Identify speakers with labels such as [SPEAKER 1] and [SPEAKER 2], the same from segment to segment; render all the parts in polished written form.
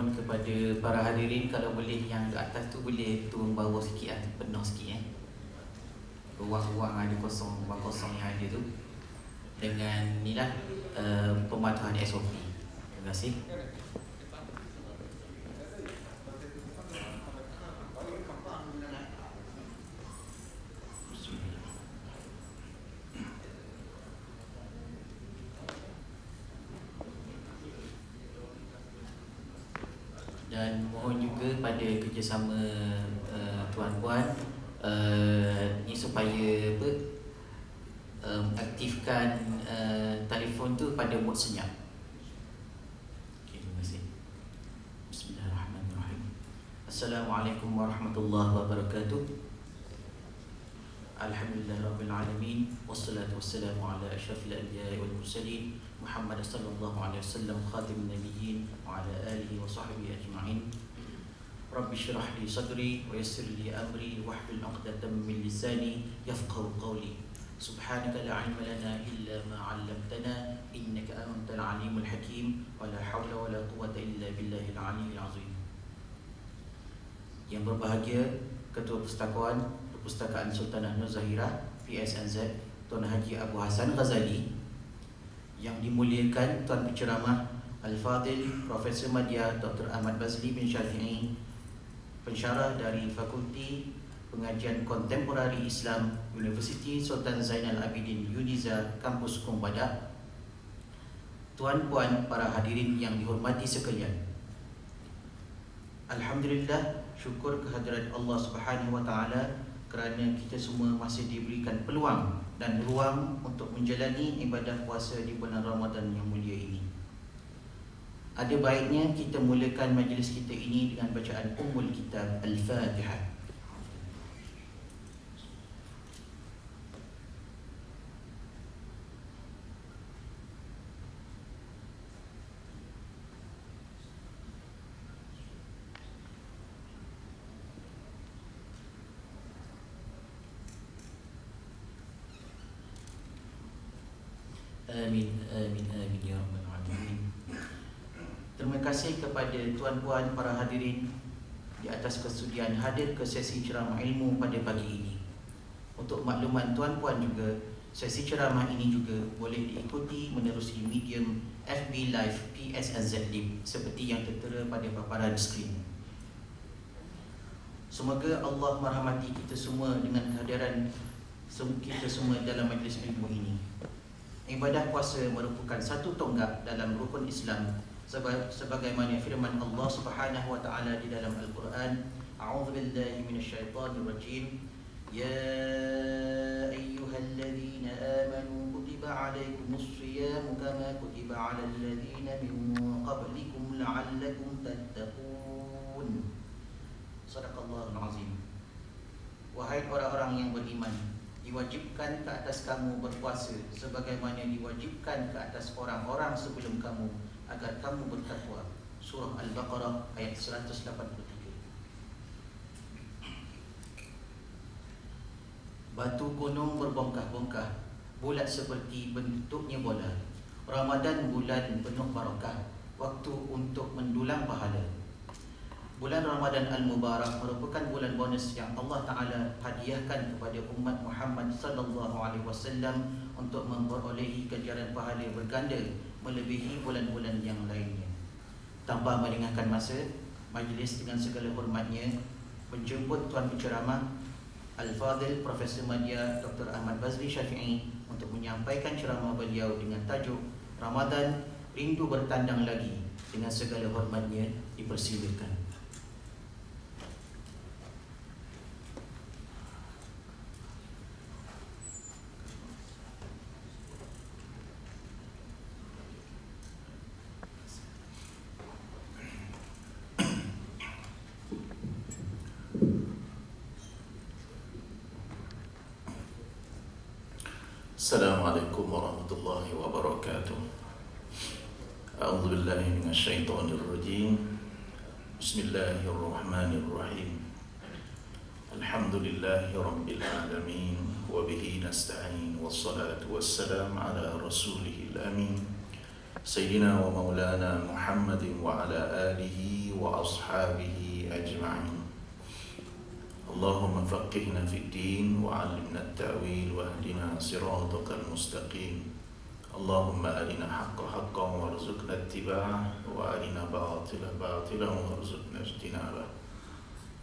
[SPEAKER 1] mohon kepada para hadirin kalau boleh yang di atas tu boleh turun bawah sikit lah, penuh sikit ruang-ruang ada kosong, ruang kosong yang ada tu dengan ni lah pematuhan SOP. Terima kasih. Dan mohon juga pada kerjasama tuan-puan ni supaya aktifkan telefon tu pada mod senyap. Okay, terima kasih. Bismillahirrahmanirrahim. Assalamualaikum warahmatullahi wabarakatuh. Alhamdulillahirabbil alamin wassalatu wassalamu ala asyrafil anbiya'i wal mursalin Muhammad sallallahu alaihi wasallam khatimun nabiyyin wa ala alihi wa sahbihi ajma'in. Rabbi shrah li sadri wa yassir li amri wahlul 'uqdatam min lisani yafqahu qawli. Subhanaka la 'ilma lana illa ma 'allamtana innaka antal alimul hakim wa la hawla wa la quwwata illa billahil 'aliyyil 'azim. Yang berbahagia Ketua Perstakawaan Perpustakaan Sultanah Nur Zahirah PSNZ Tuan Haji Abu Hassan Ghazali, yang dimuliakan Tuan Penceramah Al-Fadil Profesor Madya Dr. Ahmad Bazli bin Syafi'i, pensyarah dari Fakulti Pengajian Kontemporari Islam Universiti Sultan Zainal Abidin Uniza Kampus Kumbadak, tuan-puan para hadirin yang dihormati sekalian. Alhamdulillah, syukur kehadirat Allah Subhanahu wa taala kerana kita semua masih diberikan peluang dan ruang untuk menjalani ibadah puasa di bulan Ramadan yang mulia ini. Ada baiknya kita mulakan majlis kita ini dengan bacaan Ummul Kitab Al-Fatihah. Amin, amin, amin ya rabbal alamin. Terima kasih kepada tuan-puan para hadirin di atas kesudian hadir ke sesi ceramah ilmu pada pagi ini. Untuk makluman tuan-puan juga, sesi ceramah ini juga boleh diikuti menerusi medium FB Live PSNZ Lib seperti yang tertera pada paparan skrin. Semoga Allah merahmati kita semua dengan kehadiran kita semua dalam majlis ilmu ini. Ibadah puasa merupakan satu tonggak dalam rukun Islam sebagaimana firman Allah Subhanahu wa taala di dalam Al-Quran. A'udzubillahi minasyaitonir rajim. Ya ayyuhalladzina amanu kutiba 'alaikumus shiyamu kama kutiba 'alal ladzina min qablikum la'allakum tattaqun. Shadaqallahul azim. Wahai orang-orang yang beriman, diwajibkan ke atas kamu berpuasa sebagaimana diwajibkan ke atas orang-orang sebelum kamu agar kamu bertakwa. Surah Al-Baqarah ayat 183. Batu gunung berbongkah-bongkah, bulat seperti bentuknya bola. Ramadan bulan penuh barakah, waktu untuk mendulang pahala. Bulan Ramadan Al-Mubarak merupakan bulan bonus yang Allah Ta'ala hadiahkan kepada umat Muhammad sallallahu alaihi wasallam untuk memperolehi ganjaran pahala berganda melebihi bulan-bulan yang lainnya. Tanpa melengahkan masa, majlis dengan segala hormatnya menjemput Tuan Penceramah Al-Fadil Profesor Madya Dr. Ahmad Bazli Syafi'i untuk menyampaikan ceramah beliau dengan tajuk Ramadan Rindu Bertandang Lagi. Dengan segala hormatnya dipersilakan.
[SPEAKER 2] Assalamualaikum warahmatullahi wabarakatuh. A'udzu billahi minasyaitonir rajim. Bismillahirrahmanirrahim. Alhamdulillahi rabbil alamin wa bihi nasta'in wassalatu wassalamu ala rasulihil amin سيدنا ومولانا محمد وعلى آله وأصحابه أجمعين. اللهم فقهنا في الدين وعلمنا التأويل واهدنا صراطك المستقيم. اللهم أرنا حق حقا وارزقنا اتباعه وأرنا باطلا باطلا وارزقنا اجتنابه.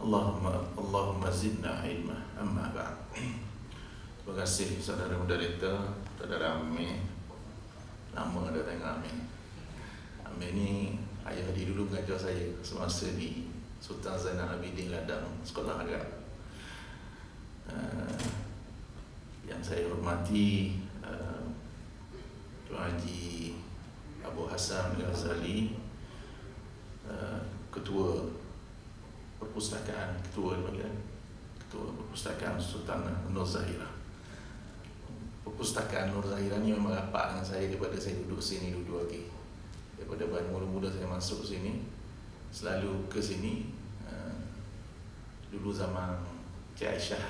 [SPEAKER 2] اللهم زدنا علما. Amma ba'd. Terima kasih saudara moderator, saudara Amir. Lama dah tengok Amir. Amir ni ayah dia dulu mengajar saya semasa di Sultan Zainal Abidin Ladang, sekolah agak. Yang saya hormati Tuan Haji Abu Hassan Ghazali, Ketua Perpustakaan, Ketua Perpustakaan Sultan Nur Zahirah. Perpustakaan Nur Zahirah ni memang rapat dengan saya daripada saya duduk sini dulu lagi. Daripada mula-mula saya masuk sini, selalu ke sini. Dulu zaman Cik Aisyah,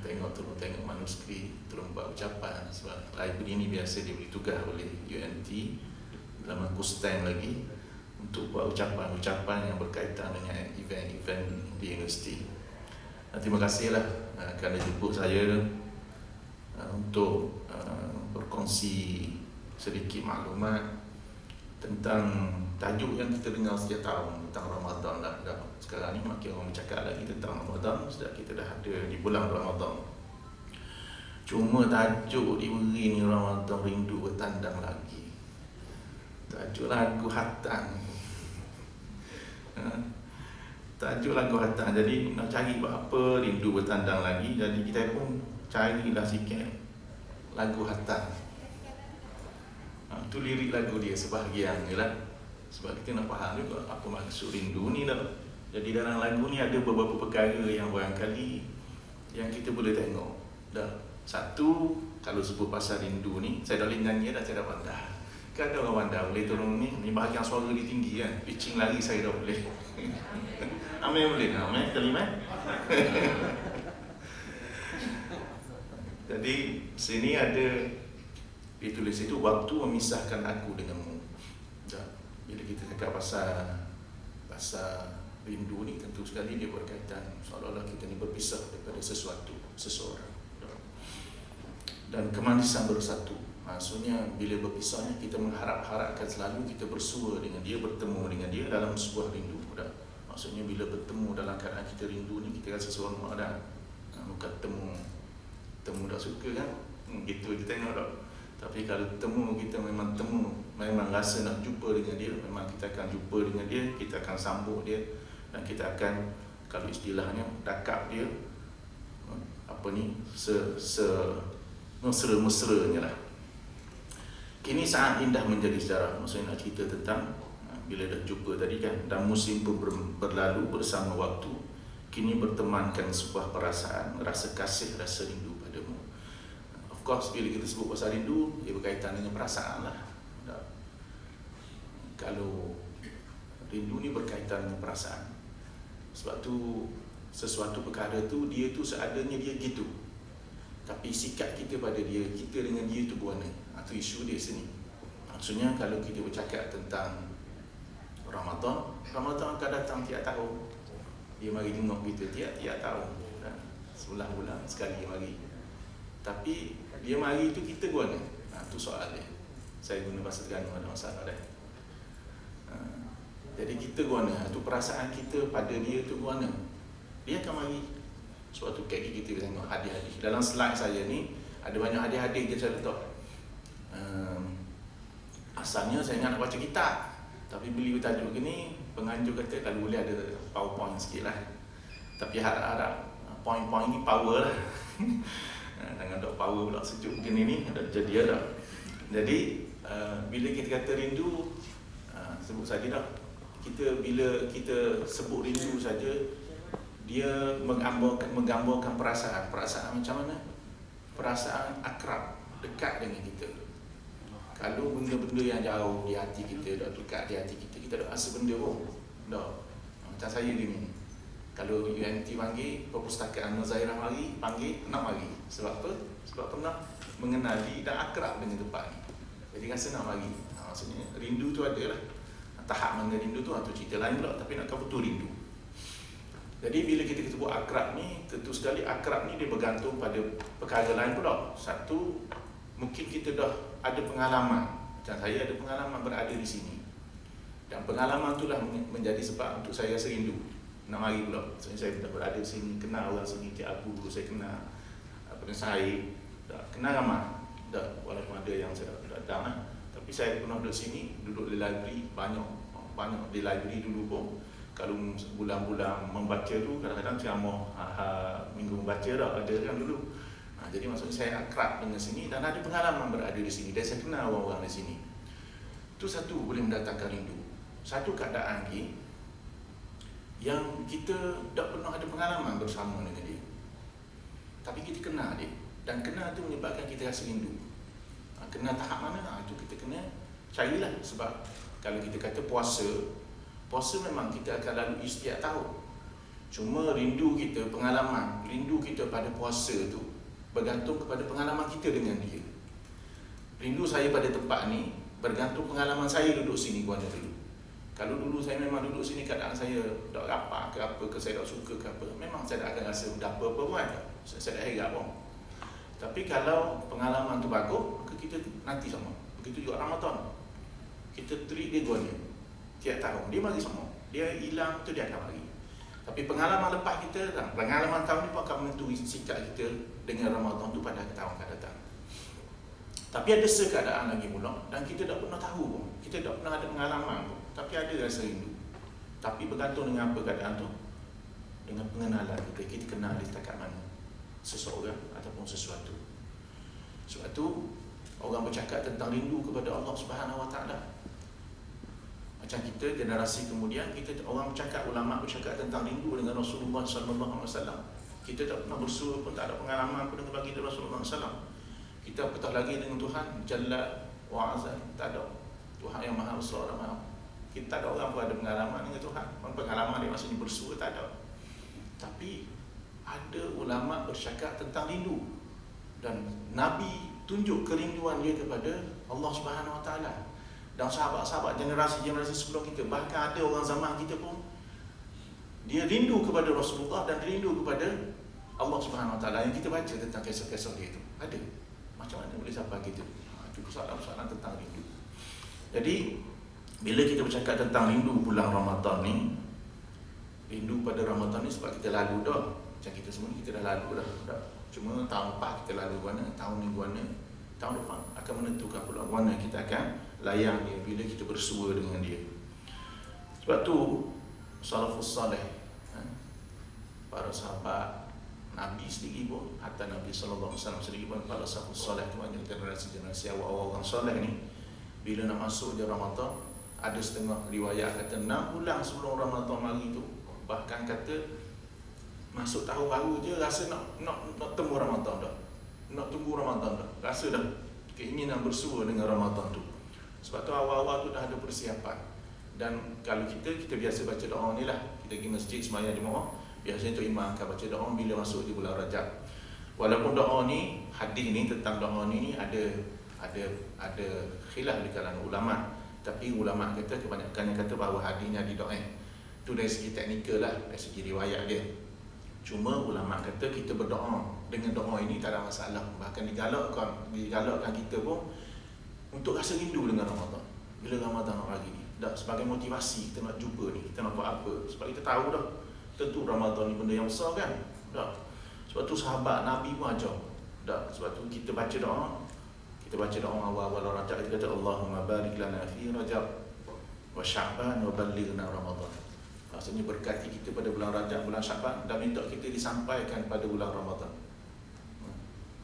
[SPEAKER 2] tengok manuskrip, tolong buat ucapan. Sebab library ni biasa diberi tugas oleh UNT dalam Kustan lagi untuk buat ucapan-ucapan yang berkaitan dengan event-event di universiti. Terima kasihlah kerana jemput saya untuk berkongsi sedikit maklumat tentang tajuk yang kita dengar setiap tahun tentang Ramadan lah. Sekarang ni makin orang bercakap lagi tentang Ramadan sejak kita dah ada di bulan Ramadan. Cuma tajuk diberi ni Ramadan rindu bertandang lagi. Tajuk lagu Hatan. Tajuk lagu Hatan. Jadi nak cari apa rindu bertandang lagi. Jadi kita pun carilah sikit lagu Hatan. Tu lirik lagu dia sebahagian je lah. Sebab kita nak faham juga apa maksud rindu ni dah. Jadi dalam lagu ni ada beberapa perkara yang barangkali yang kita boleh tengok. Dah. Satu, kalau sebut pasal rindu ni, saya dah boleh nyanyi dah, saya dah pandai. Kan ada orang pandai boleh tolong ni bahagian suara dia tinggi kan. Pitching lari saya dah boleh. Amir boleh tak? Amir kalimat? Jadi sini ada ditulis itu, waktu memisahkan aku denganmu. Bila kita cakap pasal rindu ni, tentu sekali dia berkaitan seolah-olah kita ni berpisah daripada seseorang. Dan kemanisan bersatu. Maksudnya bila berpisah ni kita mengharap-harapkan selalu kita bersua dengan dia, bertemu dengan dia dalam sebuah rindu. Maksudnya bila bertemu dalam keadaan kita rindu ni, kita rasa seronok dah. Bukan temu dah suka kan, gitu kita tengok tak. Tapi kalau kita memang rasa nak jumpa dengan dia, memang kita akan jumpa dengan dia, kita akan sambut dia, dan kita akan, kalau istilahnya dakap dia, mesra-mesranya lah. Kini saat indah menjadi sejarah. Maksudnya nak cerita tentang bila dah jumpa tadi kan, dan musim pun berlalu bersama waktu, kini bertemankan sebuah perasaan, rasa kasih, rasa rindu padamu. Of course, bila kita sebut pasal rindu, ia berkaitan dengan perasaan lah. Kalau rindu ni berkaitan dengan perasaan. Sebab tu, sesuatu perkara tu, dia tu seadanya dia gitu. Tapi sikap kita pada dia, kita dengan dia tu berwarna. Itu isu dia sini. Maksudnya kalau kita bercakap tentang Ramadan akan datang tiap tahun. Dia mari tengok kita tiap tahun. Sebulan bulan sekali mari. Tapi dia mari tu kita guna. Tu soal dia. Saya guna bahasa Terengganu, ada masalah dah. Jadi kita guna. Tu perasaan kita pada dia tu guna. Dia akan mari. Suatu kek kita tengok hadiah-hadiah. Dalam slide saya ni ada banyak hadiah-hadiah je saya letak. Asalnya saya nak baca kitab. Tapi beli tajuk gini, penganjur kata kalau boleh ada PowerPoint sikit lah. Tapi harap-harap poin-poin ni power lah. Jangan ada power pula sejuk gini ni, ada jadi ada. Jadi bila kita kata rindu, sebut saja dah. Bila kita sebut rindu saja, dia menggambarkan perasaan macam mana? Perasaan akrab, dekat dengan kita. Kalau benda-benda yang jauh di hati kita, dah dekat di hati kita, kita dah rasa benda pun. Dah. Macam saya ni. Kalau UNT panggil, Perpustakaan Nur Zahirah panggil, nak mari. Sebab apa? Sebab pernah mengenali dan akrab dengan tempat ni. Jadi rasa nak mari. Maksudnya rindu tu ada lah. Tahap mana rindu tu cerita lain pula, tapi nak kau betul rindu. Jadi bila kita sebut akrab ni, tentu sekali akrab ni dia bergantung pada perkara lain pula. Satu, mungkin kita dah ada pengalaman. Macam saya ada pengalaman berada di sini. Dan pengalaman tu lah menjadi sebab untuk saya rasa rindu. Nak mari pula. Saya dah berada di sini, kenal orang sini, Cik Abu, saya kenal Said, dah kenal ramai. Dah, walaupun ada yang saya dah datang lah. Tapi saya pernah duduk sini, duduk di library, banyak di library dulu pun. Kalau bulan-bulan membaca tu, kadang-kadang ceramah minggu membaca dah ada kan dulu. Jadi maksudnya saya akrab dengan sini dan ada pengalaman berada di sini dan saya kenal orang-orang di sini. Itu satu boleh mendatangkan rindu. Satu keadaan lagi yang kita tak pernah ada pengalaman bersama dengan dia, tapi kita kenal dia, dan kenal tu menyebabkan kita rasa rindu. Kenal tahap mana? Itu kita kena carilah. Sebab kalau kita kata puasa memang kita akan lalui setiap tahun. Cuma rindu kita, pengalaman, rindu kita pada puasa tu bergantung kepada pengalaman kita dengan dia. Rindu saya pada tempat ni bergantung pengalaman saya duduk sini guana dulu. Kalau dulu saya memang duduk sini keadaan saya tak rapat ke apa ke, saya tak suka ke apa, memang saya tak akan rasa dah apa-apa pun ada. Saya tak herat pun. Tapi kalau pengalaman tu bagus, maka kita nanti sama. Begitu juga Ramadan. Kita treat dia guana. Tiap tahun dia mari semua. Dia hilang tu dia akan mari. Tapi pengalaman lepas kita, pengalaman tahun ni pun akan menentukan sikap kita dengan Ramadan tu pada tahun akan datang. Tapi ada keadaan lagi pula dan kita tak pernah tahu pun. Kita tak pernah ada pengalaman pun. Tapi ada rasa rindu. Tapi bergantung dengan apa keadaan tu? Dengan pengenalan kita. Kita kenal di setakat mana seseorang ataupun sesuatu. Sebab tu orang bercakap tentang rindu kepada Allah Subhanahu Wa Taala. Macam kita generasi kemudian, kita orang bercakap, ulama bercakap tentang rindu dengan Rasulullah sallallahu alaihi wasallam. Kita tak pernah bersua pun, tak ada pengalaman pun dengan baginda Rasulullah sallallahu. Kita apatah lagi dengan Tuhan Jalla wa Azza, tak ada. Tuhan yang Maha Besar dan Maha. Kita tak ada orang pun ada pengalaman dengan Tuhan. Pengalaman dia maksudnya bersua tak ada. Tapi ada ulama bercakap tentang rindu dan Nabi tunjuk kerinduan dia kepada Allah Subhanahu Wa Taala. Dan sahabat-sahabat generasi-generasi sebelum kita, bahkan ada orang zaman kita pun dia rindu kepada Rasulullah dan rindu kepada Allah Subhanahu Wa Taala. Yang kita baca tentang kisah-kisah dia itu ada. Macam mana boleh sampai kita? Itu soalan-soalan tentang rindu. Jadi bila kita bercakap tentang rindu bulan Ramadan ni, rindu pada Ramadan ni sebab kita lalu dah. Macam kita semua kita dah lalu dah. Cuma tahun lepas kita lalu mana, tahun ni mana, tahun depan akan menentukan pula mana kita akan layan dia bila kita bersua dengan dia. Sebab tu salafus salih, para sahabat Nabi sendiri pun, hatta Nabi sallallahu alaihi wasallam sendiri pun, para salafus salih tu hanya generasi awal orang soleh ni, bila nak masuk je Ramadan, ada setengah riwayat kata 6 bulan sebelum Ramadan mari tu, bahkan kata masuk tahun baru je rasa nak temu Ramadan dah, nak tunggu Ramadan dah, rasa dah keinginan bersua dengan Ramadan tu. Sebab tu awal-awal tu dah ada persiapan. Dan kalau kita biasa baca doa ni lah, kita pergi masjid sembahyang Jumaat, biasanya tu imam akan baca doa bila masuk di bulan Rajab. Walaupun doa ni, hadis ni tentang doa ni ada khilaf di kalangan ulama, tapi ulama kata kebanyakan yang kata bahawa hadisnya didoa. Tu dari segi teknikal lah, dari segi riwayat dia. Cuma ulama kata kita berdoa dengan doa ini tak ada masalah. Bahkan digalakkan kita pun untuk rasa rindu dengan Ramadan. Bila Ramadan nak lagi ni, dah sebagai motivasi kita nak jumpa ni, kita nak buat apa. Sebab kita tahu dah, tentu Ramadan ni benda yang besar kan. Dah. Sebab tu sahabat Nabi pun ajar. Dah. Sebab tu kita baca doa awal-awal Rajab, kita kata Allahumma barik lana fi Rajab wa Sya'ban wa ballighna Ramadan. Maksudnya berkati kita pada bulan Rajab, bulan Sya'ban, dan minta kita disampaikan pada bulan Ramadan.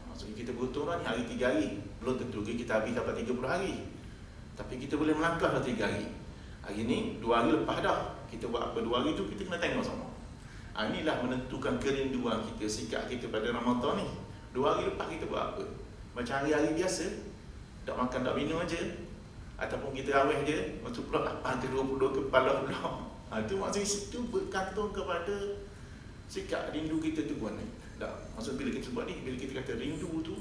[SPEAKER 2] Maksudnya kita beruntung ni hari 3 hari. Belum tentu kita habis dapat 30 hari. Tapi kita boleh melangkah 3 hari. Hari ni 2 hari lepas dah. Kita buat apa 2 hari tu kita kena tengok sama. Inilah menentukan kerinduan kita, sikap kita pada Ramadan ni. 2 hari lepas kita buat apa? Macam hari-hari biasa, tak makan tak minum aja, ataupun kita raweh je, macam pula 8 ke 20 kepala pula. Itu maksudnya situ bergantung kepada sikap rindu kita tu kan. Tak, maksud bila kita buat ni, bila kita kata rindu tu,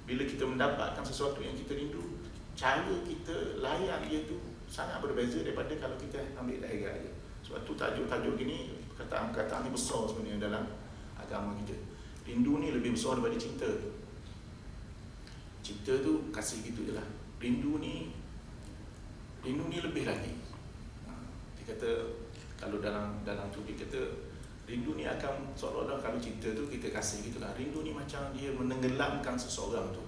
[SPEAKER 2] bila kita mendapatkan sesuatu yang kita rindu, cara kita layan dia tu sangat berbeza daripada kalau kita ambil daerah je. Sebab tu tajuk-tajuk gini, perkataan-perkataan ni besar sebenarnya dalam agama kita. Rindu ni lebih besar daripada cinta. Cinta tu kasih gitu je lah. Rindu ni lebih lagi. Dia kata, kalau dalam tu dia kata, rindu ni akan seolah-olah kalau cinta tu kita kasih gitu lah. Rindu ni macam dia menenggelamkan seseorang tu.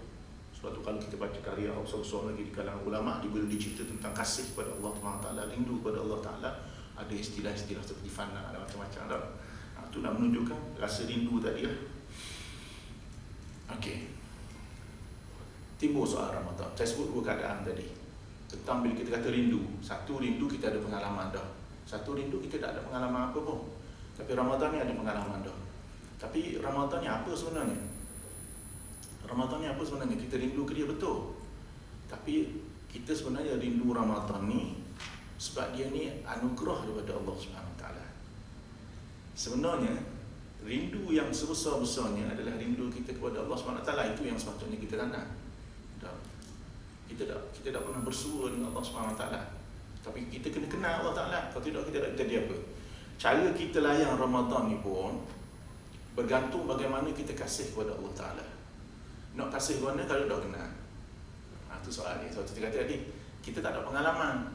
[SPEAKER 2] Sebab tu kalau kita baca karya besar-besar lagi di kalangan ulama, dia bila dicerita tentang kasih kepada Allah Taala, rindu kepada Allah Taala, ada istilah-istilah seperti fana, ada macam-macam dah. Itu nak menunjukkan rasa rindu tadi lah. Okey. Timbul soal Ramadan. Saya sebut dua keadaan tadi. Tentang bila kita kata rindu, satu rindu kita ada pengalaman dah. Satu rindu kita tak ada pengalaman apa pun. Tapi Ramadan ni ada pengalaman dah. Tapi Ramadan ni apa sebenarnya? Ramadan ni apa sebenarnya? Kita rindu ke dia betul. Tapi kita sebenarnya rindu Ramadan ni sebab dia ni anugerah daripada Allah Subhanahu Wa Taala. Sebenarnya rindu yang sebesar-besarnya adalah rindu kita kepada Allah Subhanahu Wa Taala. Itu yang sepatutnya kita tanam. Kita tak pernah bersua dengan Allah Subhanahu Wa Taala. Tapi kita kena kenal Allah Taala. Kalau tidak kita tak jadi apa. Cara kita layan Ramadan ni pun bergantung bagaimana kita kasih kepada Allah Taala. Nak kasih mana kalau dah kenal? Itu soal ni. Sebab tu kita kata tadi, kita tak ada pengalaman.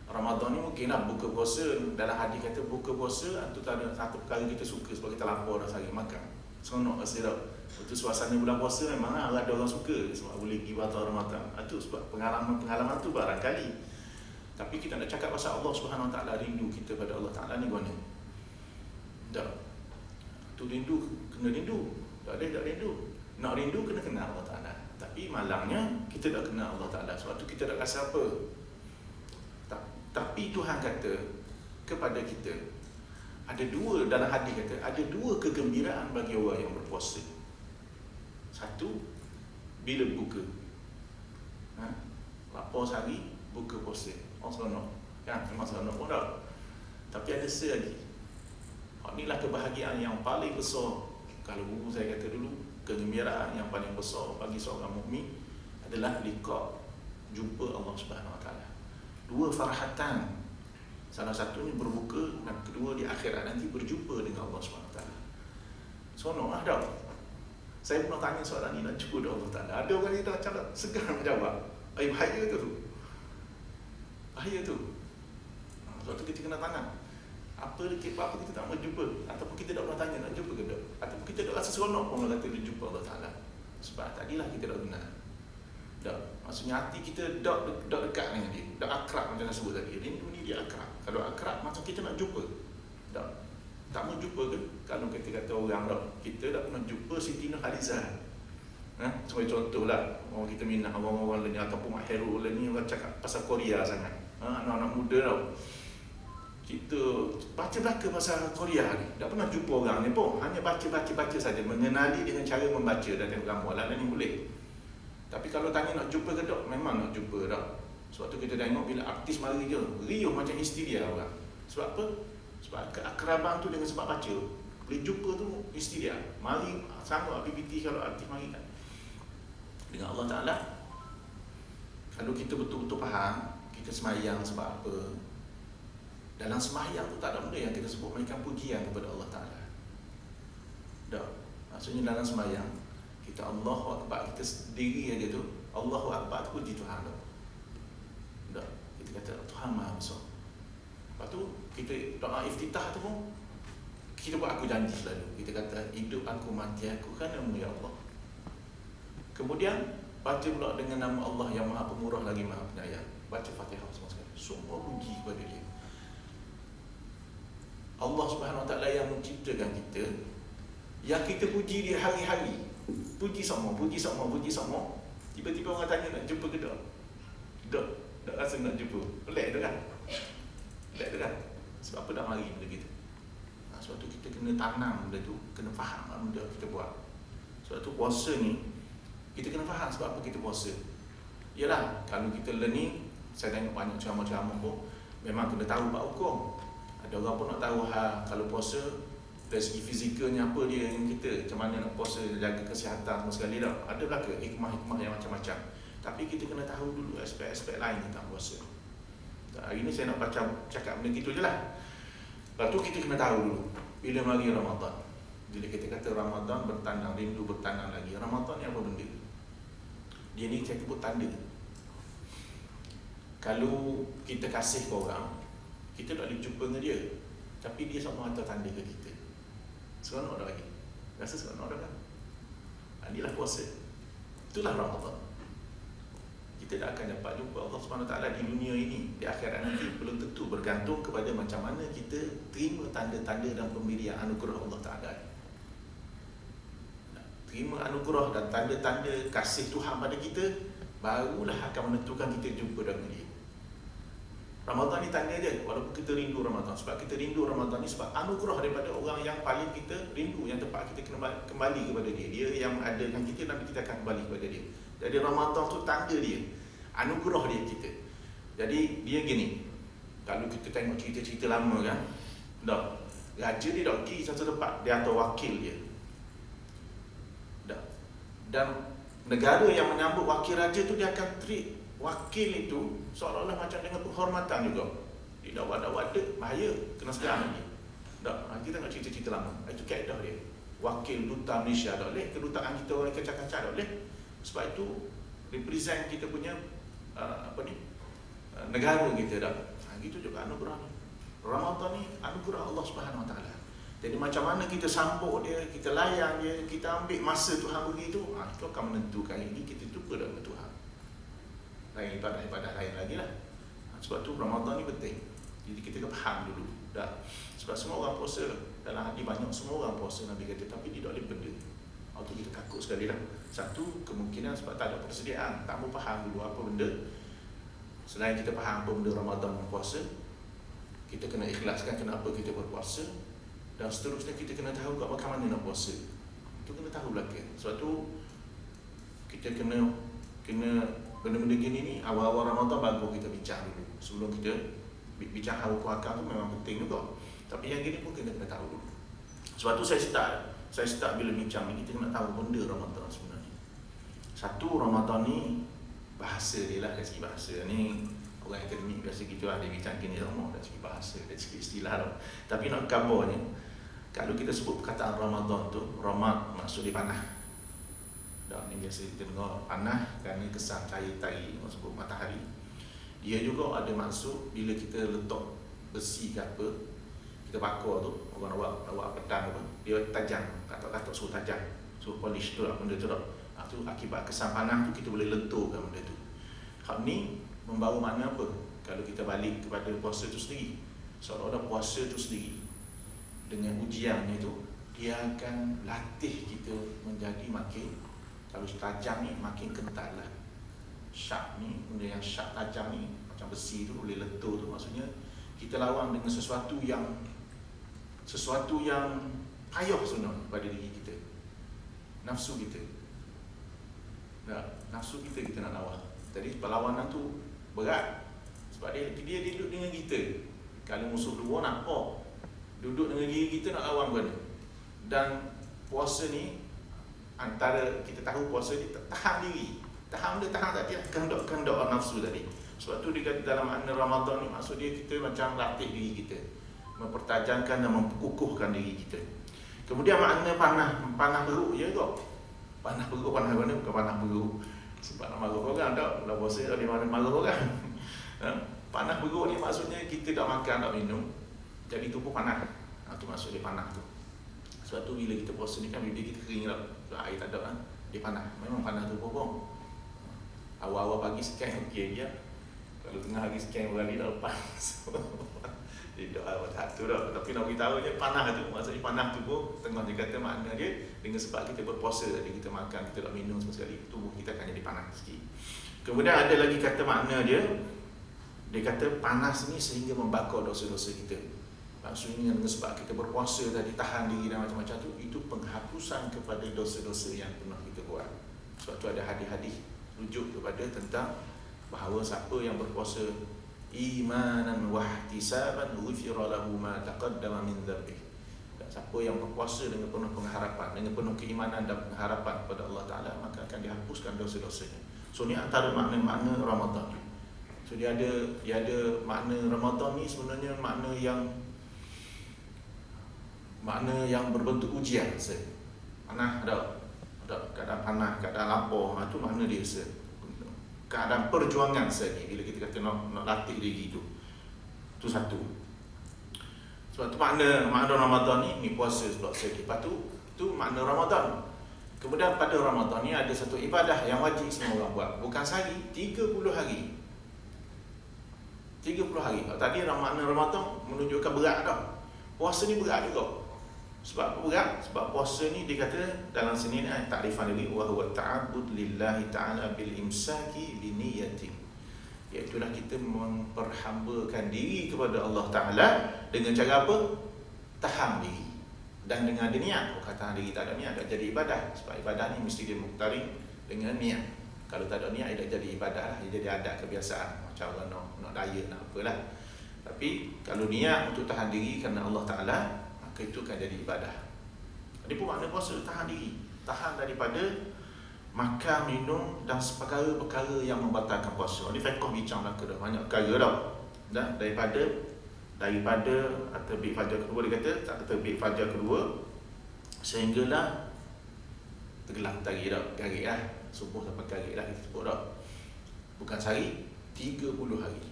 [SPEAKER 2] Ramadan ni mungkinlah buka puasa, dalam hadis kata buka puasa itu tak ada satu perkara kita suka sebab kita lapar dah sehari makan. Seronok rasa dah. Itu suasana bulan puasa memang ada orang suka sebab boleh pergi batal Ramadan. Itu sebab pengalaman tu barangkali. Tapi kita nak cakap pasal Allah Subhanahu Wa Taala, rindu kita pada Allah Taala ni mana? Tak. Tu rindu, kena rindu. Tak rindu. Nak rindu kena kenal Allah Ta'ala. Tapi malangnya kita tak kenal Allah Ta'ala. Sebab tu kita tak rasa apa. Tapi Tuhan kata kepada kita, ada dua, dalam hadis kata, ada dua kegembiraan bagi orang yang berpuasa. Satu, bila buka. Lapar sehari, buka puasa. Orang seronok. Kan? Memang seronok pun tak. Tapi ada lagi. Inilah kebahagiaan yang paling besar. Kalau guru saya kata dulu, kegembiraan yang paling besar bagi seorang mukmin adalah liqa, jumpa Allah Subhanahu Wa Taala. Dua farhatan. Salah satunya berbuka dan kedua di akhirat nanti berjumpa dengan Allah Subhanahu Wa Taala. Seronoklah dah. Saya pernah tanya soalan ni nak jumpa dengan Allah Taala. Ada orang yang dah macam segan menjawab. Bahaya tu. Bahaya tu. Sebab tu kita kena tanam. Apa kita tak mau jumpa, ataupun kita tak pernah tanya nak jumpa ke tak, ataupun kita tak rasa seronok pun kata dia jumpa Allah Ta'ala. Sebab tadilah kita tak kenal. Tak, maksudnya hati kita tak dekat dengan dia, tak akrab macam yang sebut tadi. Rindu ni dia akrab. Kalau akrab macam kita nak jumpa. Tak mau jumpa ke? Kalau kita kata orang tak, kita tak pernah jumpa Siti Nurhalizah. Sebagai contohlah, orang kita minat orang-orang lain ataupun Mak Hero lain ni orang cakap pasal Korea sangat. Anak-anak muda tau. Kita baca-baca pasal Korea ni, tak pernah jumpa orang ni pun, hanya baca saja, mengenali dengan cara membaca dan tengok gambar lah ni boleh. Tapi kalau tanya nak jumpa ke tak, memang nak jumpa tak. Sebab tu kita tengok bila artis mari je, riuh macam histeria orang. Sebab apa? Sebab keakraban tu dengan sebab baca. Boleh jumpa tu histeria. Mari sama aktiviti kalau artis mari kan. Dengan Allah Ta'ala, kalau kita betul-betul faham, kita semayang sebab apa? Dalam sembahyang tu tak ada benda yang kita sebut melainkan pujian kepada Allah Ta'ala. Tak. Maksudnya dalam sembahyang kita Allahu Akbar, kita sendiri aja tu Allahu Akbar tu puji Tuhan tu. Tak. Kita kata Tuhan Maha Besar. Lepas tu kita doa iftitah tu pun kita buat aku janji selalu. Kita kata hidup aku mati aku kerana-Mu ya Allah. Kemudian baca pula dengan nama Allah yang Maha Pemurah lagi Maha Penyayang. Baca Fatihah semua sekali. Semua puji kepada Dia. Allah Subhanahu Wa Taala yang menciptakan kita, yang kita puji dia hari-hari. Puji sama. Tiba-tiba orang tanya nak jumpa ke tak? Tak rasa nak jumpa. Pelik tu kan? Sebab apa dah mari benda kita? Sebab tu kita kena tanam benda tu, kena faham benda kita buat. Sebab tu puasa ni kita kena faham sebab apa kita puasa. Yalah, kalau kita learning, saya tengok banyak ceramah-ceramah pun memang kena tahu bab hukum. Ada orang pun nak tahu kalau puasa dari segi fizikalnya apa dia yang kita, macam mana nak puasa, jaga kesihatan semua sekali dah. Ada belaka hikmah-hikmah yang macam-macam. Tapi kita kena tahu dulu aspek-aspek lain tentang puasa. Hari ni saya nak baca cakap benda gitu je lah. Lepas tu kita kena tahu dulu bila mari Ramadan. Bila kita kata Ramadan bertandang, rindu bertandang lagi. Ramadan ni apa benda? Dia ni saya sebut tanda. Kalau kita kasih ke orang, kita tak boleh jumpa dengan dia, tapi dia sama hantar tanda ke kita. Seronok dah lagi. Rasa seronok dah kan? Inilah puasa. Itulah Ramadan. Kita tak akan dapat jumpa Allah SWT di dunia ini. Di akhirat nanti belum tentu, bergantung kepada macam mana kita terima tanda-tanda dan pemberian anugerah Allah Ta'ala. Terima anugerah dan tanda-tanda kasih Tuhan pada kita, barulah akan menentukan kita jumpa dengan dia. Ramadan ni tanda je, walaupun kita rindu Ramadan. Sebab kita rindu Ramadan ni sebab anugerah daripada orang yang paling kita rindu, yang tepat kita kena kembali kepada dia. Dia yang adakan kita, nanti kita akan kembali kepada dia. Jadi Ramadan tu tanda dia, anugerah dia kita. Jadi dia gini, kalau kita tengok cerita-cerita lama kan, raja dia tak pergi satu tempat, dia hantar wakil dia. Dan negara yang menyambut wakil raja tu, dia akan treat wakil itu seolah-olah macam dengan penghormatan juga. Dia dakwah-dakwah ada, bahaya, kena sekarang lagi. Kita tengok cerita-cerita lama, itu kaedah dia. Wakil duta Malaysia tak boleh, kedutaan kita orang kacak-kacak tak boleh. Sebab itu represent kita punya negara kita dah. Gitu juga anugerah ni. Ramadan ni anugerah Allah Subhanahu Wa Taala. Jadi macam mana kita sambut dia, kita layan dia, kita ambil masa Tuhan beri tu, itu akan menentukan ini kita jumpa dengan Tuhan. Lain ibadah-ibadah lain lagi lah. Sebab tu Ramadan ni penting. Jadi kita kena faham dulu. Sebab semua orang puasa, dalam hadis banyak semua orang puasa Nabi kata, tapi dia tak boleh benda. Waktu kita takut sekali lah. Satu, kemungkinan sebab tak ada persediaan, tak mau faham dulu apa benda. Selain kita faham apa benda Ramadan puasa, kita kena ikhlaskan kenapa kita berpuasa. Dan seterusnya kita kena tahu kat macam mana nak puasa. Itu kena tahu belakang. Sebab tu kita kena benda-benda gini ni awal-awal Ramadan bagus kita bincang dulu. Sebelum kita bincang hukum akal tu memang penting juga. Tapi yang gini pun kita kena tahu dulu. Sebab tu saya start bila bincang ni, kita kena tahu benda Ramadan sebenarnya. Satu, Ramadan ni bahasa dia lah, dari segi bahasa ni orang akademik biasa gitu lah, dia bincang gini semua dari segi bahasa, dari segi istilah lah. Tapi nak kabarnya, kalau kita sebut perkataan Ramadan tu, Ramad maksud dia panah. Ni biasa kita dengar panah kerana kesan cahaya tai sebut matahari. Dia juga ada maksud bila kita letak besi ke apa, kita bakar tu, orang awak pedang apa, dia tajam, kata-kata suruh tajam, suruh polish tu lah benda tu lah. Tu akibat kesan panah tu kita boleh lenturkan benda tu. Hal ni membawa makna apa? Kalau kita balik kepada puasa tu sendiri, seolah-olah puasa tu sendiri dengan ujiannya tu, dia akan latih kita menjadi makin, kalau tajam ni makin kental lah. Syak ni, benda yang syak tajam ni macam besi tu boleh lentur tu, maksudnya kita lawan dengan sesuatu yang payah sebenarnya pada diri kita, nafsu kita. Nafsu kita nak lawan. Jadi perlawanan tu berat sebab dia duduk dengan kita. Kalau musuh dua nampak, duduk dengan diri kita nak lawan benda. Dan puasa ni, antara kita tahu puasa ni tahan diri. Tahan tadi lah, kehendak nafsu tadi. Sebab tu dia kata dalam makna Ramadan ni, maksud dia kita macam latih diri kita, mempertajamkan dan memkukuhkan diri kita. Kemudian makna panah beruk je kok. Panah beruk, panah mana? Bukan panah beruk sebab nak marah orang, tak. Dah puasa tak boleh marah orang. Panah beruk ni maksudnya kita tak makan, tak minum, jadi tubuh panas. Itu maksud dia panah tu. Sebab tu bila kita puasa ni kan bibir kita kering lah, air tak ada kan, dia panah. Memang panah tu pun. Awal-awal pagi scan okey je. Kalau tengah hari scan berani dah lepas. Dia awal satu dah. Tapi nak beritahu je panah tu, maksudnya panah tu pun tengah dia kata makna dia dengan sebab kita berpuasa tadi, kita makan, kita tak minum sama sekali, tubuh kita akan jadi panas sikit. Kemudian ada lagi kata makna dia kata panas ni sehingga membakar dosa-dosa kita. Maksudnya dengan sebab kita berpuasa tadi, tahan diri dan macam-macam tu, itu penghapusan kepada dosa-dosa yang pernah kita buat. Sebab tu ada hadis-hadis rujuk kepada tentang bahawa siapa yang berpuasa imanan wa ihtisaban ghufira lahu ma taqaddama min dhanbi. Dan siapa yang berpuasa dengan penuh pengharapan, dengan penuh keimanan dan pengharapan kepada Allah Taala, maka akan dihapuskan dosa-dosanya. So ni antara makna-makna Ramadan. So dia ada makna Ramadan ni sebenarnya makna yang berbentuk ujian. Panas ada keadaan panas, keadaan lapar, itu makna dia keadaan perjuangan bila kita kata nak latih diri tu. Itu satu. Sebab tu makna Ramadan ni puasa sebab lepas tu makna Ramadan. Kemudian pada Ramadan ni ada satu ibadah yang wajib semua orang buat. Bukan sehari, 30 hari. 30 hari. Tadi makna Ramadan menunjukkan berat tau. Puasa ni berat juga. Sebab apa berat? Sebab puasa ni dia kata dalam sini takrifan dia wa huwa ta'abbud lillahi ta'ala bil imsaki bi niyatin. Iaitulah kita memperhambakan diri kepada Allah Ta'ala dengan cara apa? Tahan diri. Dan dengan ada niat. Kalau tahan diri tak ada niat, tak jadi ibadah. Sebab ibadah ni mesti dia muqtarin dengan niat. Kalau tak ada niat, dia tak jadi ibadah lah. Dia jadi adat kebiasaan. Macam orang nak daya, nak apalah. Tapi kalau niat untuk tahan diri kerana Allah Ta'ala, maka itu akan jadi ibadah. Ini pun makna puasa, tahan diri. Tahan daripada makan, minum dan perkara-perkara yang membatalkan puasa. Ini fiqh bincang lah, banyak perkara tau. Dan daripada terbit fajar kedua, dia kata tak terbit fajar kedua sehinggalah tenggelam tadi dah, garik lah, subuh sampai garik lah, kita sebut dah. Bukan sehari, 30 hari.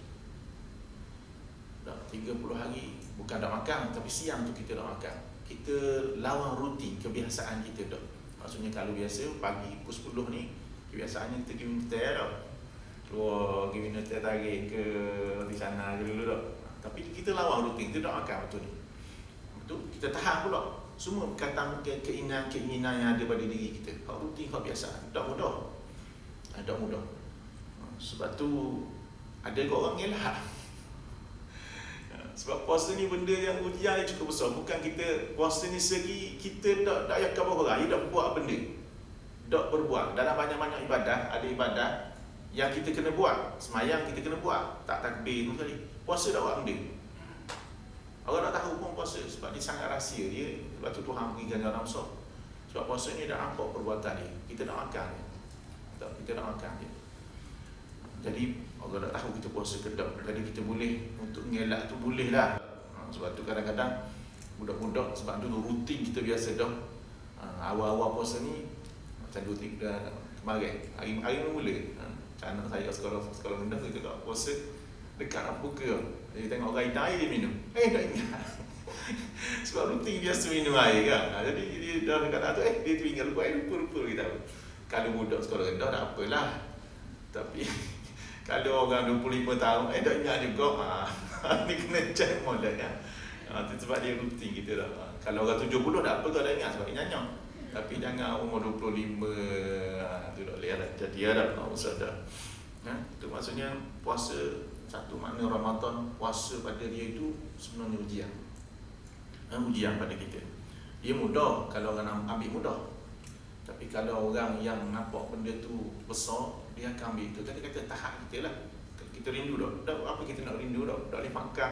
[SPEAKER 2] Dah 30 hari bukan tak makan, tapi siang tu kita tak makan. Kita lawan rutin kebiasaan kita dah. Maksudnya kalau biasa pagi pukul 10 ni kebiasaannya kita pergi minum teh dah. Keluar pergi minum teh tarik ke di sana je dulu dah. Tapi kita lawan rutin, kita tak makan betul ni. Betul, kita tahan pula semua keinginan yang ada pada diri kita. Hak rutin, hak biasa, tak mudah. Tak mudah. Sebab tu ada orang elak. Sebab puasa ni benda yang ujian yang cukup besar. Bukan kita puasa ni segi kita tak yakin apa orang, tak buat benda. Tak berbuat. Dalam banyak-banyak ibadah, ada ibadah yang kita kena buat. Semayang kita kena buat, tak takbir tu sekali. Puasa tak buat benda. Orang tak tahu pun puasa sebab dia sangat rahsia dia. Sebab tu Tuhan beri ganjaran besar. Sebab puasa ni dah nampak perbuatan dia. Kita nak makan dia. Kita nak makan dia. Jadi orang tak tahu kita puasa ke tak. Jadi kita boleh untuk ngelak tu boleh lah. Sebab tu kadang-kadang budak-budak sebab tu rutin kita biasa dah. Awal-awal puasa ni macam 2-3 kemarin hari mula. Anak saya sekolah rendah kita kat puasa dekat nak buka. Jadi tengok orang hitam air dia minum. Tak ingat. Sebab rutin biasa minum air kan. Jadi dia dah dekat atas dia tinggal lupa air lupa kita. Kalau budak sekolah rendah tak apalah. Tapi kalau orang 25 tahun tak ingat juga. Ni kena check molek kan. Sebab dia rutin kita dah. Kalau orang 70 tak apa kau dah ingat sebab nyanyi. Tapi jangan umur 25 tu tak boleh lah. Jadi ada usah dah. Itu maksudnya puasa satu makna Ramadan, puasa pada dia itu sebenarnya ujian. Ujian pada kita. Dia mudah kalau orang ambil mudah. Tapi kalau orang yang nampak benda tu besar, dia akan ambil itu. Kita kata tahap kita lah. Kita rindu dah. Apa kita nak rindu dah? Tak boleh makan.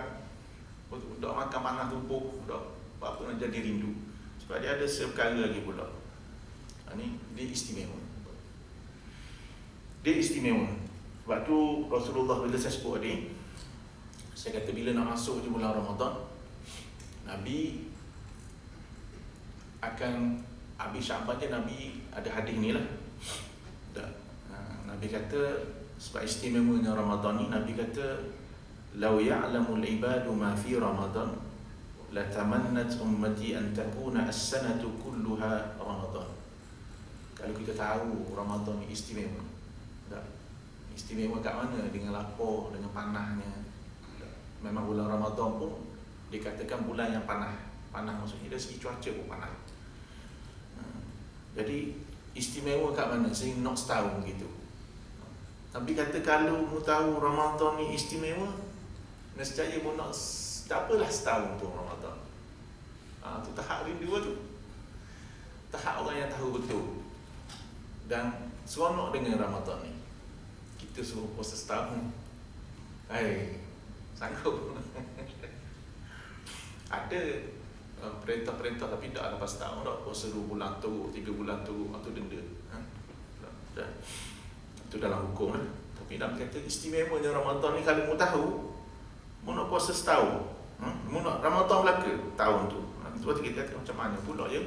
[SPEAKER 2] Tak makan panas tumpuk. Apa nak jadi rindu. Sebab dia ada seperkara lagi pula. Ni dia istimewa. Dia istimewa. Sebab tu Rasulullah bila saya sebut tadi, saya kata bila nak masuk je bulan Ramadan, Nabi akan habis Syaban je Nabi ada hadis ni lah. Nabi kata sebab istimewanya Ramadan ni, Nabi kata law ya'lamul ibadu ma fi Ramadan la tamannat ummati an takuna as-sanatu kulluha Ramadan. Kalau kita tahu Ramadan ni istimewa. Istimewa kat mana? Dengan lapar, dengan panahnya. Memang bulan Ramadan pun dikatakan bulan yang panas. Panas maksudnya dari segi cuaca pun panas. Jadi istimewa kat mana? Sehingga nak setahun gitu. Tapi kata kalau mu tahu Ramadan ni istimewa, nescaya mu nak tak apalah setahun pun Ramadan. Tu tahap rindu tu. Tahap orang yang tahu betul. Dan seronok dengan Ramadan ni. Kita suruh puasa setahun. Sanggup. Ada perintah-perintah tapi tak lepas setahun dah. Puasa 2 bulan tu, 3 bulan tu, atau denda. Itu dalam hukum lah. Tapi Nabi kata istimewanya Ramadan ni kalau mu tahu, mu nak puasa setahun, mu nak Ramadan belaka tahun tu. Sebab tu kita kata macam mana pula ya.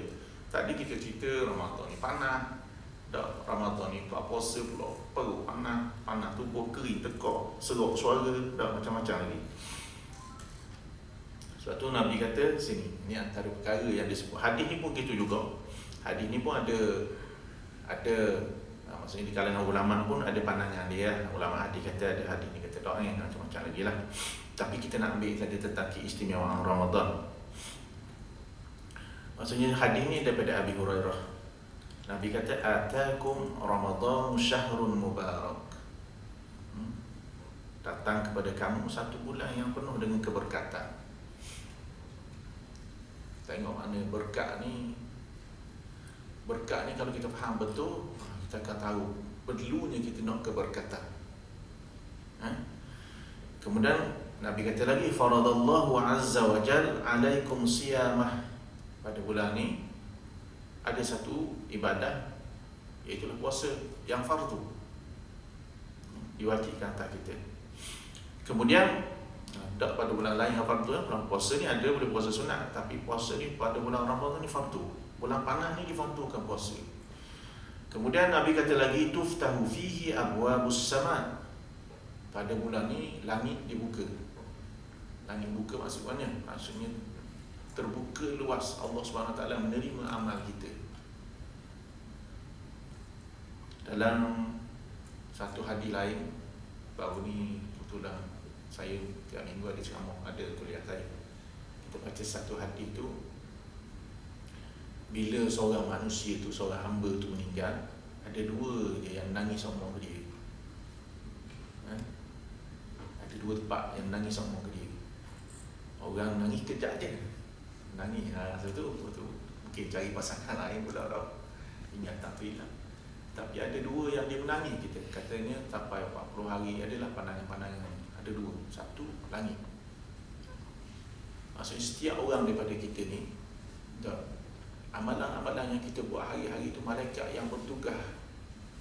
[SPEAKER 2] Tadi kita cerita Ramadan ni panas, dak Ramadan ni puasa pula perut panas tubuh kering tekak, serok suara, dak macam-macam lagi. Sebab tu Nabi kata sini, ni antara perkara yang disebut. Hadis ni pun gitu juga. Hadis ni pun ada maksudnya di kalangan ulama pun ada pandangan dia. Ulama hadis kata ada hadis ni kata doa yang macam-macam lagi lah. Tapi kita nak ambil tadi tentang keistimewaan Ramadan. Maksudnya hadis ni daripada Abi Hurairah. Nabi kata atakum Ramadan syahrun mubarak. Datang kepada kamu satu bulan yang penuh dengan keberkatan. Tengok mana berkat ni kalau kita faham betul, kita akan tahu perlunya kita nak keberkatan. Kemudian Nabi kata lagi faradallahu azza wa jal alaikum siyamah. Pada bulan ni ada satu ibadah, iaitu puasa yang fardu, diwajibkan atas kita. Kemudian tak pada bulan lain yang fardu, bulan puasa ni ada boleh puasa sunat, tapi puasa ni pada bulan Ramadan ni fardu. Bulan panas ni difardukan puasa. Kemudian Nabi kata lagi tuftahu fihi abwabus sama. Pada bulan ni langit dibuka. Langit buka maksudnya terbuka luas, Allah SWT menerima amal kita. Dalam satu hadis lain, baru ni kebetulan saya tiap minggu ada ceramah, ada kuliah saya. Kita baca satu hadis tu, bila seorang manusia tu, seorang hamba tu meninggal, ada dua je yang nangis sama ke dia. Ada dua tempat yang nangis sama ke dia. Orang nangis kejap je, nangis sebab tu mungkin cari pasangan lain pula tau, ingat tak tu hilang. Tapi ada dua yang dia menangis, kita katanya sampai 40 hari adalah pandangan-pandangan. Ada dua, satu langit. Maksudnya setiap orang daripada kita ni, amalan-amalan yang kita buat hari-hari itu, malaikat yang bertugas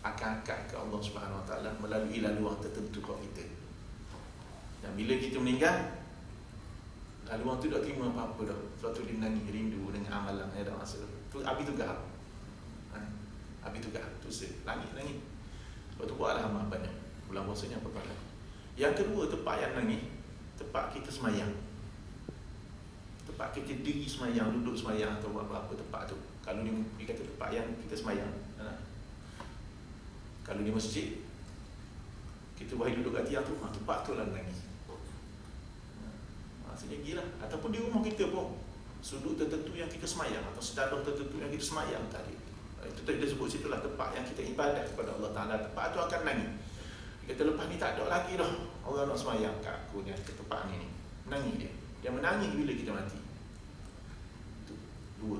[SPEAKER 2] akan angkat ke Allah Subhanahu Wa Taala melalui laluan tertentu kat kita. Dan bila kita meninggal, laluan tu tak terima apa-apa dah. Sebab tu dia menangis rindu dengan amalan yang dah masa tu. Habis tugas. Habis tugas tu langit. Sebab tu buatlah amal banyak. Bulan puasanya apa-apa. Yang kedua, tempat yang nangis, tempat kita semayang. Tempat kita diri semayang, duduk semayang atau apa-apa tempat tu. Kalau dia kata tempat yang kita semayang, kalau di masjid, kita boleh duduk kat tiang tu, tempat tu lah nangis. Maksudnya gila. Ataupun di rumah kita pun, sudut tertentu yang kita semayang, atau sedadah tertentu yang kita semayang tadi. Itu tadi dia sebut situlah tempat yang kita ibadat kepada Allah Ta'ala. Tempat tu akan nangis. Kata lepas ni tak ada lagi dah orang nak semayang kat aku ni, ke tempat ni. Menangis dia. Dia menangis bila kita mati. Itu dua.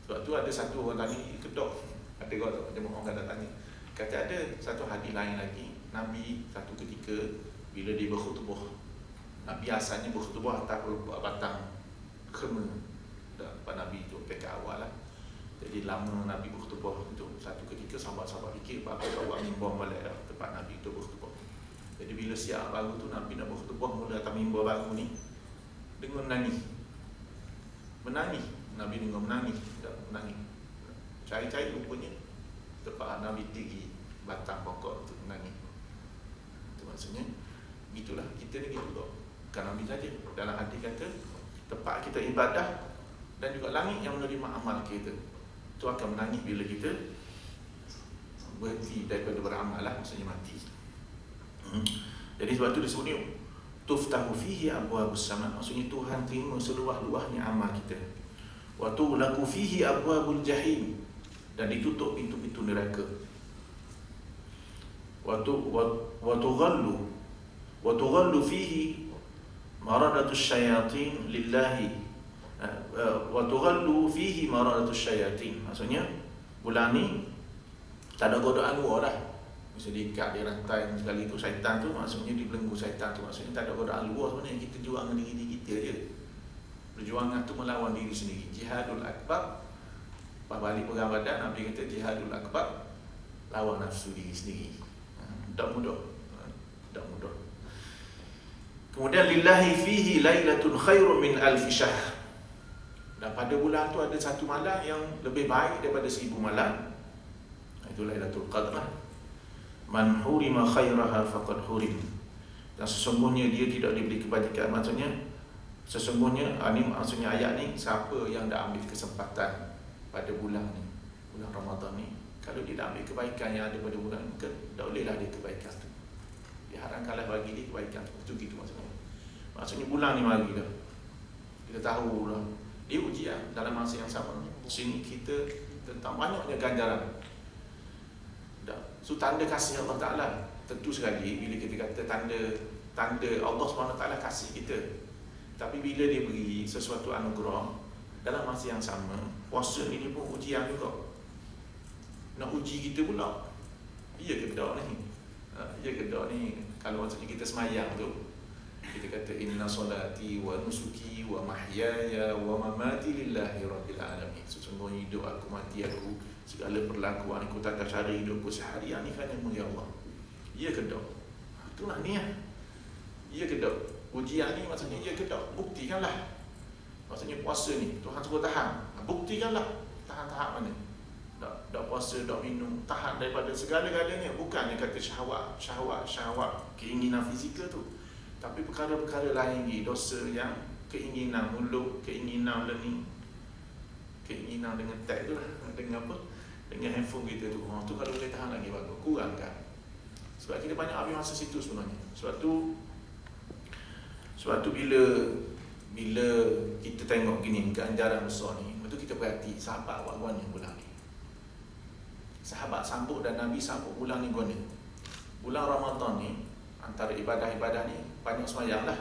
[SPEAKER 2] Sebab tu ada satu orang tanya kedok. Ada orang kata tanya. Kata ada satu hadis lain lagi, Nabi satu ketika bila dia berkhutbah. Nabi asalnya berkhutbah atas batang kema. Pak Nabi tu pekat awal lah. Jadi lama Nabi berkhutbah itu, satu ketika sahabat-sahabat fikir apa bawa mimbar balik tempat Nabi itu berkhutbah. Jadi bila siap baru tu Nabi nak berkhutbah, mula atas mimbar baru ni dengan menangis. Nabi dengan menangis. Cari-cari rupanya tempat Nabi tinggi batang pokok tu menangis. Itu maksudnya gitulah kita ni gitu kok. Bukan Nabi saja. Dalam hadis kata tempat kita ibadah dan juga langit yang menerima amal kita. Itu akan menangis bila kita berhenti daripada beramal lah, maksudnya mati. Jadi sebab tu disebut ni tuftahu fihi abwabus sama, maksudnya Tuhan terima seluas-luasnya amal kita. Wa tughlaqu fihi abwabul jahim, dan ditutup pintu-pintu neraka. Wa tughallu fihi maradatus syayatin lillahi. Wa tughallu fihi maradatus syayatin, maksudnya bulan ni tak ada godaan luar dah. Mesti diikat di rantai sekali tu syaitan tu, maksudnya dibelenggu syaitan tu, maksudnya tak ada godaan luar. Sebenarnya kita juang dengan diri kita je. Perjuangan tu melawan diri sendiri. Jihadul akbar. Lepas balik perang Badar, Nabi kata jihadul akbar lawan nafsu diri sendiri. Tak mudah. Tak mudah. Kemudian lillahi fihi lailatun khairun min alfi syahr. Dan pada bulan tu ada satu malam yang lebih baik daripada 1000 malam. Itu Lailatul Qadr. Man hurima khairaha faqad hurim. Dan sesungguhnya dia tidak diberi kebajikan. Maksudnya sesungguhnya ini maksudnya ayat ni, siapa yang dah ambil kesempatan pada bulan ni, bulan Ramadan ni, kalau dia dah ambil kebaikan yang ada pada bulan ni, tak bolehlah dia kebaikan tu. Diharamkanlah bagi dia kebaikan tu. Gitu maksudnya. Maksudnya bulan ni mari dah. Kita tahu dah. Dia ujian dalam masa yang sama. Sini kita tentang banyaknya ganjaran. So tanda kasih Allah Ta'ala. Tentu sekali bila kita kata tanda Allah SWT kasih kita. Tapi bila dia beri sesuatu anugerah dalam masa yang sama, puasa ni dia pun ujian juga. Nak uji kita pula. Ya ke tak ni? Ya ke tak ni? Kalau maksudnya kita semayang tu, kita kata inna solati wa nusuki wa mahyaya wa mamati lillahi rabbil alamin. Sesungguhnya hidup aku, mati aku, segala perlakuan aku, tata cara hidupku seharian ni kerana ya Allah. Ya ke tak? Itulah ni lah. Ya ke tak? Ujian ni maksudnya ya ke tak? Buktikanlah. Maksudnya puasa ni Tuhan suruh tahan. Buktikanlah. Tahan-tahan mana? Tak puasa, tak minum, tahan daripada segala-galanya. Bukannya kata syahwat, keinginan fizikal tu, tapi perkara-perkara lain lagi, dosa yang keinginan mulut, keinginan learning, keinginan dengan tag tu lah, dengan apa? Dengan handphone kita tu. Tu kalau boleh tahan lagi bagus, kurangkan. Sebab kita banyak habis masa situ sebenarnya. Sebab tu bila kita tengok gini ganjaran besar ni, betul kita perhati sahabat buat guna bulan ni. Sahabat sambut dan Nabi sambut bulan ni guna. Bulan Ramadan ni antara ibadah-ibadah ni banyak semayang lah.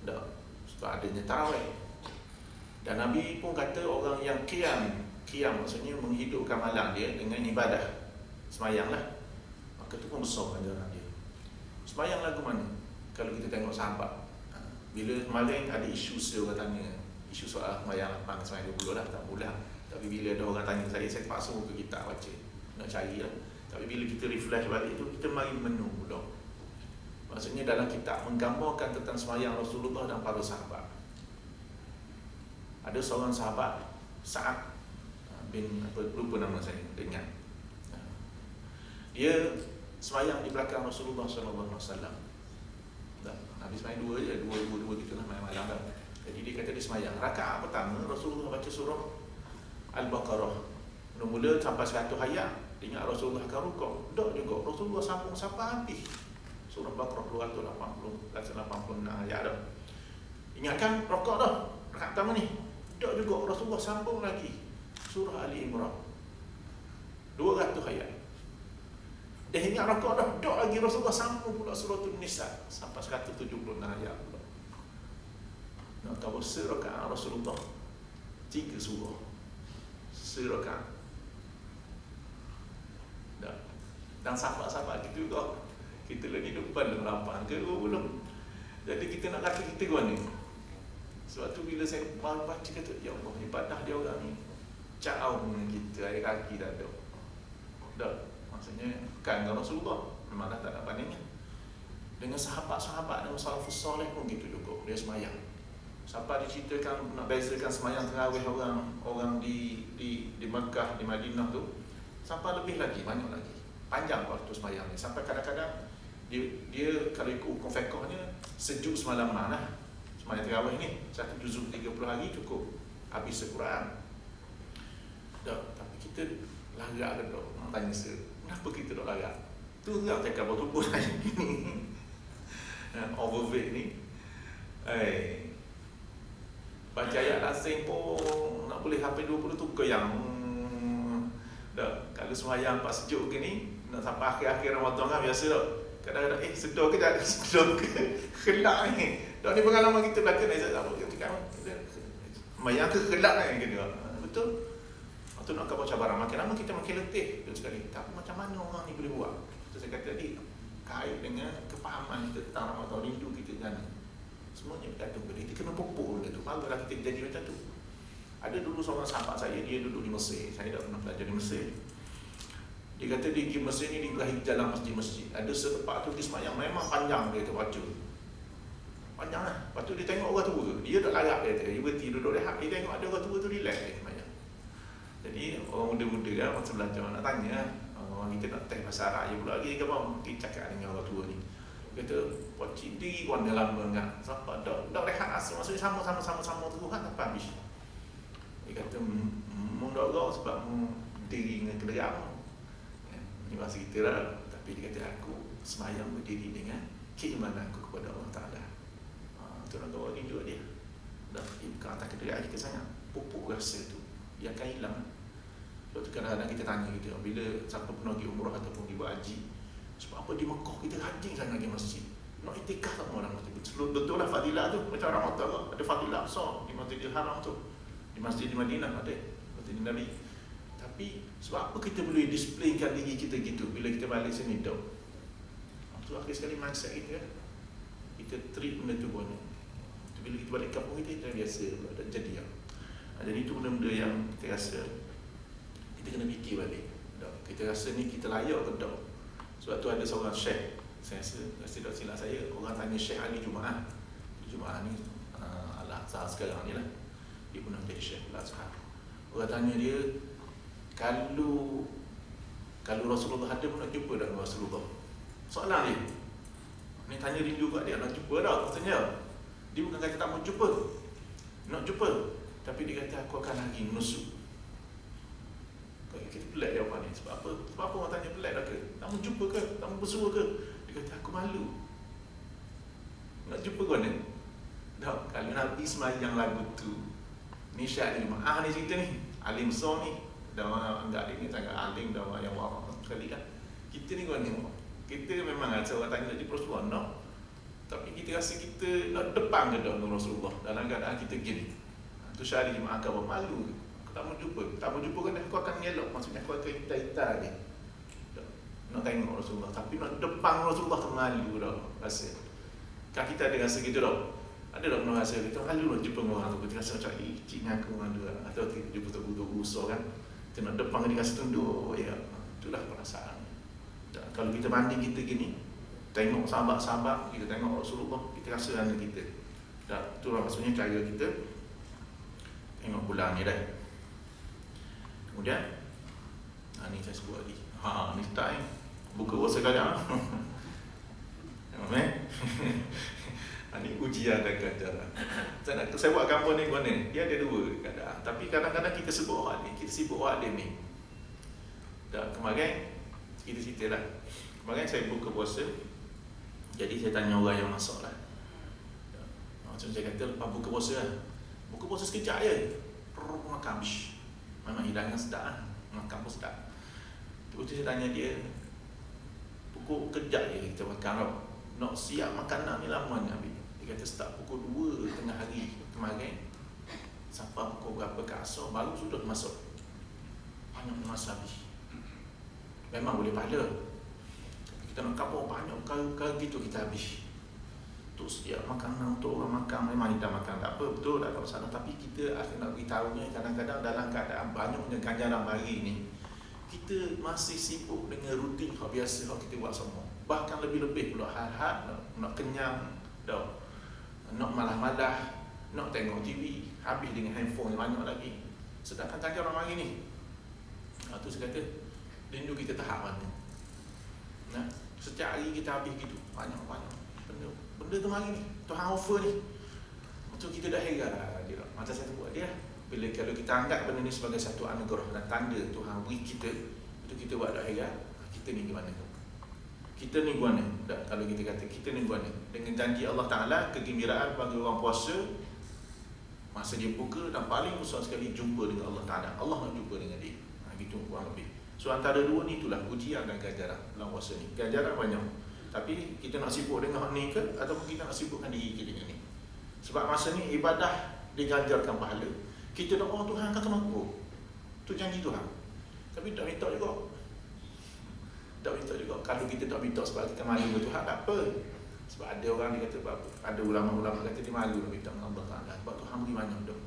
[SPEAKER 2] Tak, sebab adanya tarawih. Dan Nabi pun kata orang yang qiyam maksudnya menghidupkan malam dia dengan ibadah, semayang lah. Maka tu pun besar ganjaran dia. Semayang lagu mana? Kalau kita tengok sahabat, bila malam ada isu orang tanya, isu soal semayang 8 semayang 20 lah, tak mula. Tapi bila ada orang tanya saya terpaksa buka kitab baca, nak cari lah. Tapi bila kita refresh balik tu, kita mari menu pula. Maksudnya dalam kitab menggambarkan tentang semayang Rasulullah dan para sahabat. Ada seorang sahabat, Sa'ad bin lupa nama saya, ingat. Dia semayang di belakang Rasulullah SAW. Nabi semayang dua gitu lah, malam dah. Jadi dia kata dia semayang rakaat pertama Rasulullah baca surah Al-Baqarah mula sampai 100 ayat. Ingat Rasulullah akan rukuk. Tak juga, Rasulullah sambung sampai habis surah Baqarah 286 ayat dah. Ingatkan rukuk dah rakaat pertama ni. Tak juga, Rasulullah sambung lagi surah Ali Imran 200 ayat. Dia ingat rakaat dah, tak lagi Rasulullah sambung pula surah An-Nisa sampai 176 ayat pula. Nak tahu serakaat Rasulullah 3 surah serakaat. Dan sahabat-sahabat kita juga, kita lagi depan dalam 8 ke 20. Jadi kita nak kata kita gua ni. Sebab tu bila saya baca kata, ya Allah, ibadah dia orang ni jauh dengan kita, air kaki dah ada. Dah, maksudnya kan dengan Rasulullah memang dah tak ada bandingnya. Dengan sahabat-sahabat dan salafus soleh pun gitu juga, dia semayang. Sampai diceritakan nak bezakan semayang tarawih orang di Mekah, di Madinah tu, sampai lebih lagi, banyak lagi. Panjang waktu semayang ni. Sampai kadang-kadang dia kalau ikut hukum fiqhnya sejuk semalaman lah. Semayang tarawih ni 1 juzuk 30 hari cukup habis Al-Quran. Dah, tapi kita lagak ke tak? Orang tanya saya, kenapa kita tak lagak? Tu tak cakap betul-betul saya ni. Overweight ni. Baca ayat Yasin pun nak boleh sampai 20 tu goyang. Dah, kalau semayang pas sejuk ke ni, nak sampai akhir-akhir Ramadan kan biasa tak? Kadang-kadang sedar ke tak? Sedar ke? Kelak ni. Dah ni pengalaman kita belakang ni, saya tak apa. Semayang ke kelak ni? Betul? Itu nak kau cabaran. Makin lama kita makin letih. Betul sekali. Tapi macam mana orang ni boleh buat? Itu saya kata tadi, kait dengan kepahaman kita tentang Ramadan, rindu kita kan. Semuanya bergantung pada kita kena pupuk benda tu. Barulah kita jadi macam tu. Ada dulu seorang sahabat saya, dia duduk di Mesir. Saya dah pernah belajar di Mesir. Dia Dia kata dia pergi masjid ni, dia berakhir jalan masjid-masjid. Ada setempat tu dia semayang memang panjang, dia kata baca. Panjang lah. Lepas tu dia tengok orang tua. Dia tak larat, dia kata. Dia berhenti duduk rehat. Dia tengok ada orang tua tu relax dia semayang. Jadi orang muda-muda kan, masa belajar nak tanya, orang kita nak test bahasa Arab je pula lagi ke apa. Dia cakap dengan orang tua ni. Dia kata, pakcik diri pun dah lama kan. Sampai dak rehat asal. Maksudnya sama-sama tu kan sampai habis. Dia kata, mendorong sebab diri dengan kenderaan. Ini bahasa kita lah. Tapi dia kata, aku semayang berdiri dengan keimanan aku kepada Allah Ta'ala. Itu nak bawa rindu dia. Dan bukan atas kenderaan kita sangat. Pupuk rasa tu dia akan hilang. Sebab tu kadang-kadang kita tanya gitu, bila siapa pernah pergi umrah ataupun pergi buat haji, sebab apa di Mekah kita rajin sangat pergi masjid, nak itikaf sama orang masjid. Betul lah fadilah tu. Macam orang kata ada fadilah besar di Masjidil Haram tu, di Masjid di Madinah ada Masjid Nabi. Tapi sebab apa kita boleh displaykan diri kita gitu bila kita balik sini tau. Tu akhir sekali mindset kita kan. Kita treat benda tu pun. Bila kita balik kampung kita biasa ada jadi ya. Jadi itu benda-benda yang kita rasa kita kena fikir balik. Kita rasa ni kita layak ke tak? Sebab tu ada seorang syekh, saya rasa tak silap saya, orang tanya Syekh Ali Jumaah. Jumaah ni Al-Azhar sekarang ni lah. Dia pernah jadi Syekh Al-Azhar. Orang tanya dia, kalau Rasulullah ada, nak jumpa tak Rasulullah? Soalan dia. Ni tanya rindu kat dia, nak jumpa tak? Katanya, dia bukan kata tak mau jumpa, nak jumpa. Tapi dia kata, aku akan lagi menusuk. Kita pelik jawapan ni. Sebab apa? Sebab apa orang tanya pelik dah ke? Tak mau jumpa ke? Tak mau bersua ke? Dia kata, aku malu. Nak jumpa kau ni? Tak, kalau Nabi semayang lagu tu, ni Syekh Jumaah ni cerita ni, alim besar ni. Dan orang anggap dia ni sangat alim dan orang yang warak sekali kan. Kita ni kau ni, kita memang ada orang tanya di Rasulullah, no? Tapi kita rasa kita nak depan ke dengan Rasulullah dalam keadaan kita gini. Tu Syekh Jumaah kau malu. Tak mau jumpa kan aku akan elok, maksudnya aku akan hitai-hitai dia. Nak tengok Rasulullah, tapi nak depan Rasulullah tu malu dah rasa. Kan kita ada rasa gitu dah. Ada tak pernah rasa kita malu nak jumpa orang tu, kita rasa macam cik ngaku malu atau kita jumpa tu usah kan. Kita nak depan dia rasa tunduk ya. Itulah perasaan. Dan kalau kita banding kita gini, tengok sahabat-sahabat, kita tengok Rasulullah, kita rasa anak kita. Dan itulah maksudnya cara kita tengok bulan ni dah. Kemudian ni saya sebut lagi. Ni start ni. Buka puasa kadang. Ni ujian dan ganjaran. Saya buat gambar ni mana? Dia ada dua kadang. Tapi kadang-kadang kita sebut orang ni, kita sibuk orang dia ni. Dan kemarin kita cerita lah. Kemarin saya buka puasa. Jadi saya tanya orang yang masak lah. Macam saya kata lepas buka puasa lah. Buka puasa sekejap je. Makan habis. Memang hidangan sedap kan. Makan pun sedap. Terus saya tanya dia, pukul kejap je kita makan tau. Nak siap makanan ni lama ni habis. Dia kata start pukul 2 tengah hari kemarin sampai pukul berapa ke asar baru sudah masuk. Banyak masa habis. Memang boleh pahala. Kita nak kapur banyak kali gitu kita habis. Tu siap makanan untuk orang makan, memang kita makan tak apa, betul tak ada masalah. Tapi kita akan nak beritahunya kadang-kadang dalam keadaan banyaknya ganjaran hari ni, kita masih sibuk dengan rutin hal biasa hal kita buat semua. Bahkan lebih-lebih pula hal-hal nak kenyang dah, nak malah-malah, nak tengok TV, habis dengan handphone yang banyak lagi. Sedangkan ganjaran hari ni, tu saya kata rindu kita tahap mana. Nah, setiap hari kita habis gitu, banyak-banyak benda tu hari ni, Tuhan offer ni. Macam kita dah heran dia. Macam saya buat dia. Bila kalau kita anggap benda ni sebagai satu anugerah dan tanda Tuhan beri kita, itu kita buat dah heran. Kita ni gimana tu? Kita ni gimana? Kalau kita kata kita ni gimana? Dengan janji Allah Ta'ala, kegembiraan bagi orang puasa, masa dia buka dan paling besar sekali jumpa dengan Allah Ta'ala. Allah nak jumpa dengan dia. Gitu kurang lebih. So antara dua ni itulah ujian dan ganjaran dalam puasa ni. Ganjaran banyak. Tapi kita nak sibuk dengan hak ni ke ataupun kita nak sibukkan diri kita dengan ni. Sebab masa ni ibadah diganjarkan pahala. Kita doa Tuhan kata mampu. Tu janji Tuhan. Tapi tak minta juga. Tak minta juga. Kalau kita tak minta sebab kita malu dengan Tuhan, tak apa. Sebab ada orang dia kata, ada ulama-ulama kata dia malu nak minta dengan Allah Ta'ala. Sebab Tuhan beri banyak dah.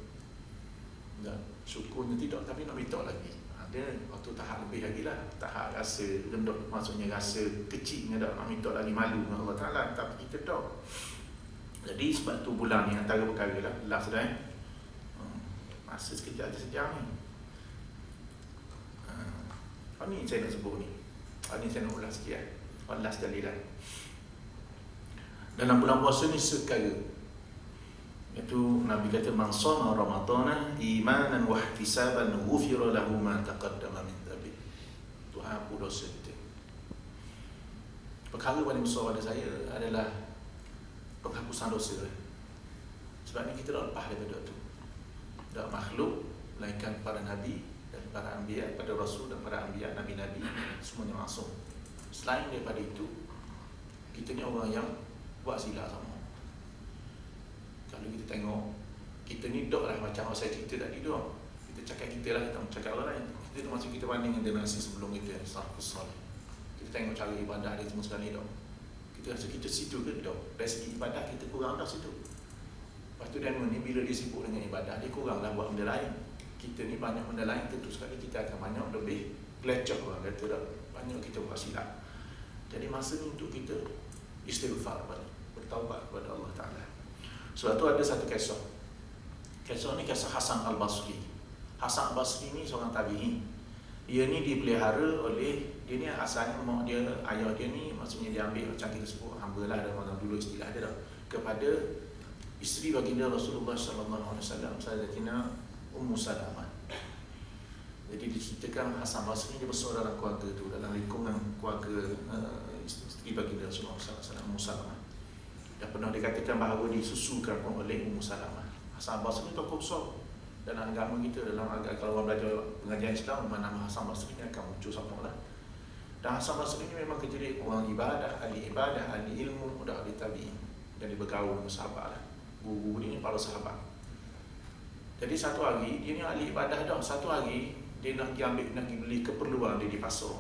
[SPEAKER 2] Dan syukurnya tidak, tapi nak minta lagi. Dia waktu tahap lebih lagi lah, tahap rasa rendut, maksudnya rasa kecilnya dah, nak minta lagi malu dengan Allah Ta'ala, tapi kita tak. Jadi sebab tu bulan ni antara perkara lah, last dah masa sekejap je sejam ni. Ni saya nak sebut ni, ni saya nak ulas sikit last kali lah. Dalam bulan puasa ni sekali, iaitu Nabi kata man shoma ramadhana imanan wa ihtisaban ghufira lahu ma taqaddama min dhanbi. Tuhan ampun dosa kita. Perkara paling besar pada saya adalah penghapusan dosa. Sebab ni kita dah lepas daripada tu. Dah makhluk melainkan para nabi dan para anbiya, pada rasul dan para anbiya, nabi-nabi semuanya masuk. Selain daripada itu, kita ni orang yang buat silap sama. Kalau kita tengok, kita ni dok lah macam saya cerita tadi dok. Kita cakap kita lah, kita cakap orang lain. Kita macam kita banding dengan generasi sebelum kita, salafus salih. Kita tengok cara ibadah dia semua sekali dok. Kita rasa kita situ ke dok. Dari segi ibadah kita kurang dah situ. Lepas tu dan ni bila dia sibuk dengan ibadah, dia kuranglah buat benda lain. Kita ni banyak benda lain, tentu sekali kita akan banyak lebih leceh orang kata dah. Banyak kita buat silap. Jadi masa ni untuk kita istighfar, bertaubat kepada Allah Ta'ala. Sebab tu ada satu kisah. Kisah ni kisah Hasan Al-Basri. Hasan Al-Basri ni seorang tabi'in. Dia ni dipelihara oleh, dia ni asalnya mak dia, ayah dia ni maksudnya dia ambil macam kita sebut hamba lah, dalam dulu istilah dia dah, kepada isteri baginda Rasulullah sallallahu alaihi wasallam, Sayyidatina Ummu Salamah. Jadi diceritakan Hasan Basri dia besar dalam keluarga tu, dalam lingkungan keluarga isteri baginda Rasulullah sallallahu alaihi wasallam, Ummu Salamah. Dan pernah dikatakan bahawa disusukan oleh Ummu Salamah. Hasan Basri ni tokoh besar dalam agama kita, dalam agama, kalau orang belajar pengajian Islam, nama Hasan Basri ni akan muncul sama lah. Dan Hasan Basri ni memang kejadian orang ibadah, ahli ilmu, dah ahli tabi'in. Jadi bergaul dengan sahabat lah. Guru dia ni para sahabat. Jadi satu hari, dia ni ahli ibadah dah. Satu hari, dia nak pergi beli keperluan dia di pasar.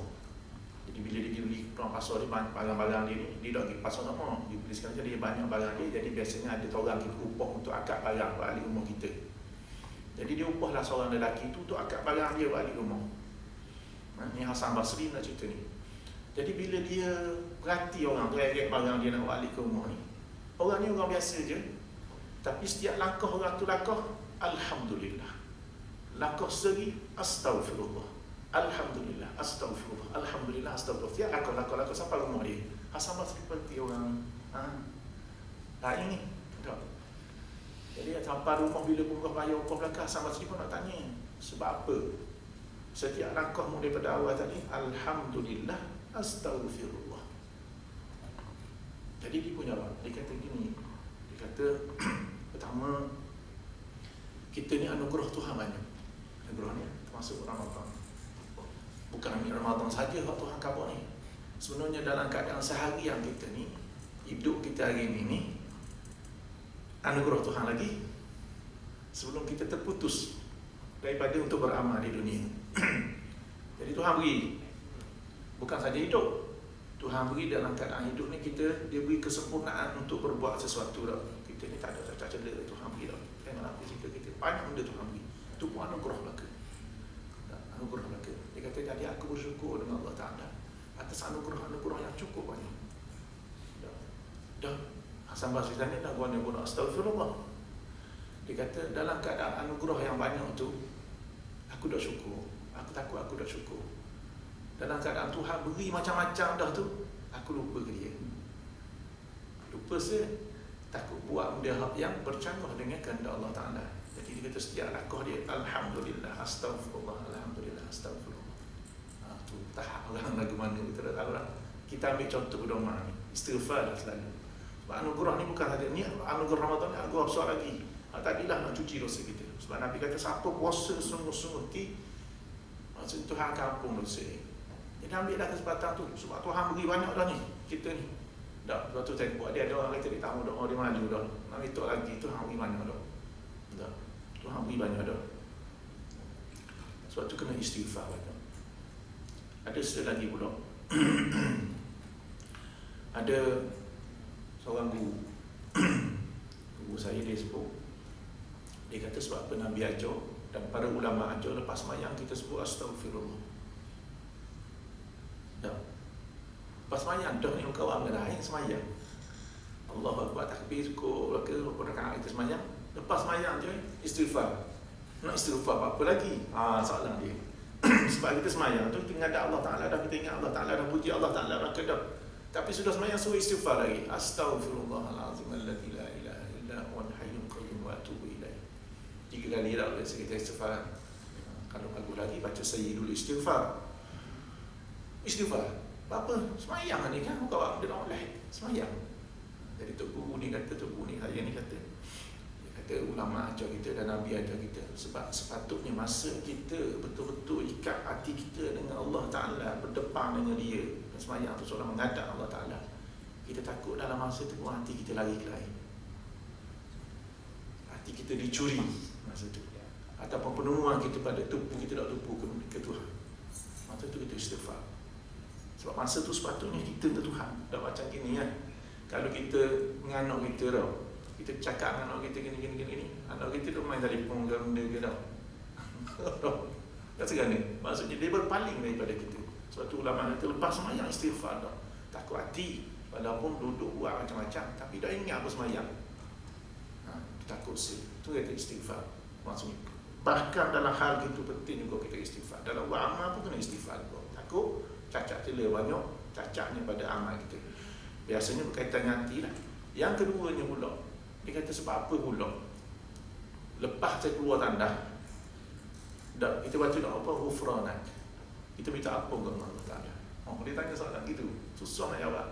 [SPEAKER 2] Jadi bila dia pergi beli pasar dia, barang-barang dia ni, dia dah pergi pasar sama. Dia beli sekali, jadi banyak barang dia. Jadi biasanya ada orang kita upah untuk akad barang ahli rumah kita. Jadi dia upahlah seorang lelaki tu untuk akad barang dia ahli rumah. Ni Hasan Basri nak cerita ni. Jadi bila dia perhati orang tu, eret barang dia nak balik ke rumah ni, orang ni orang biasa je. Tapi setiap langkah orang tu langkah, Alhamdulillah. Langkah seri, Astaghfirullah. Alhamdulillah, Astaghfirullah. Alhamdulillah, Astaghfirullah. Setiap langkah sampai rumah dia. Hasan Basri seperti orang lain ni. Tak. Jadi sampai rumah bila pun bayar upah belakang, Hasan Basri pun nak tanya, sebab apa? Setiap langkahmu daripada awal tadi, Alhamdulillah, Astaghfirullah. Jadi dia punya apa? Dia kata gini. Dia kata, pertama, kita ni anugerah Tuhan banyak. Anugerah ni termasuk Ramadan. Bukan hanya Ramadan saja Tuhan kabur ni. Sebenarnya dalam keadaan seharian kita ni, hidup kita hari ni anugerah Tuhan lagi. Sebelum kita terputus daripada untuk beramal di dunia. Jadi Tuhan beri, bukan saja hidup, Tuhan beri dalam keadaan hidup ni kita, dia beri kesempurnaan untuk berbuat sesuatu dah. Kita ni tak ada cacat cedera, Tuhan beri dah. Tengoklah fizikal kita, banyak benda Tuhan beri. Itu pun anugerah belaka. Anugerah belaka. Dia kata, jadi aku bersyukur dengan Allah Ta'ala atas anugerah-anugerah yang cukup banyak. Dah Hasan Basri tanya, dah guna Astaghfirullah. Dia kata, dalam keadaan anugerah yang banyak tu, aku dah syukur. Aku takut aku dah syukur. Dalam keadaan Tuhan beri macam-macam dah tu, aku lupa ke dia. Lupa saya, takut buat benda yang bercanggah dengan kehendak Allah Ta'ala. Jadi dia kata setiap langkah dia, Alhamdulillah, Astaghfirullah, Alhamdulillah, Astaghfirullah. Tu tahap orang lagu mana kita dah tahu lah. Kita ambil contoh berdoa ni, istighfar lah selalu. Sebab anugerah ni bukan saja, ni anugerah Ramadan ni anugerah besar lagi. Tadilah nak cuci dosa kita. Sebab Nabi kata siapa puasa sungguh-sungguh maksud Tuhan akan ampun dosa ni. Jadi ambillah kesempatan tu. Sebab Tuhan beri banyak dah ni kita ni. Dah, sebab tu saya buat dia, ada orang kata dia tak mau doa, dia maju dah. Nak minta lagi, Tuhan beri banyak dah. Dah, Tuhan beri banyak dah. Sebab tu kena istighfar banyak. Ada sekali lagi pula. Ada seorang guru. Guru saya dia sebut, dia kata sebab apa Nabi ajar Dan para ulama ajar lepas semayang kita sebut astaghfirullah. Dah. Lepas semayang dah ni kau ambil lain semayang. Allahu Akbar takbir cukup ke rakaat kita semayang. Lepas semayang je istighfar. Nak istighfar apa lagi? Soalan dia. Sebab kita semayang tu kita ingat Allah Ta'ala dah, kita ingat Allah Ta'ala dah, puji Allah Ta'ala dah kedap. Tapi sudah semayang suruh istighfar lagi. Astaghfirullahalazim alladzi la ilaha illa huwal hayyul qayyum wa atubu ilaih. 3 kali dah boleh kita istighfar. Kalau bagus lagi baca sayyidul istighfar. Istighfar. Apa? Semayang ni kan kau dia nak oleh semayang. Jadi Tok Guru ni kata, Tok Guru ni saya ni kata, dia kata ulama ajar kita dan Nabi ajar kita, sebab sepatutnya masa kita betul-betul ikat hati kita dengan Allah Ta'ala, berdepan dengan dia. Semayang tu seorang menghadap Allah Ta'ala. Kita takut dalam masa tu pun hati kita lari ke lain. Hati kita dicuri masa tu. Ataupun penemuan kita pada tupu, kita tak tupu ke Tuhan. Masa tu kita istighfar. Sebab masa tu sepatutnya kita ke Tuhan. Dah macam gini kan. Kalau kita dengan anak kita tau, kita cakap dengan anak kita gini, anak kita tu main telefon ke benda ke tau. Rasa kan ni? Maksudnya dia berpaling daripada kita. Sebab tu ulama kata lepas semayang istighfar tau. Takut hati, walaupun duduk buat macam-macam, tapi dah ingat apa semayang. Takut sih. Tu kata istighfar. Maksudnya bahkan dalam hal itu penting juga kita istighfar. Dalam buat amal pun kena istighfar juga. Takut cacat celah banyak, cacatnya pada amal kita. Biasanya berkaitan dengan hati lah. Yang keduanya pula, dia kata sebab apa pula? Lepas saya keluar tandas, kita baca doa apa? Ghufranak. Kita minta apa kepada Allah Ta'ala? Dia tanya soalan gitu, susah nak jawab.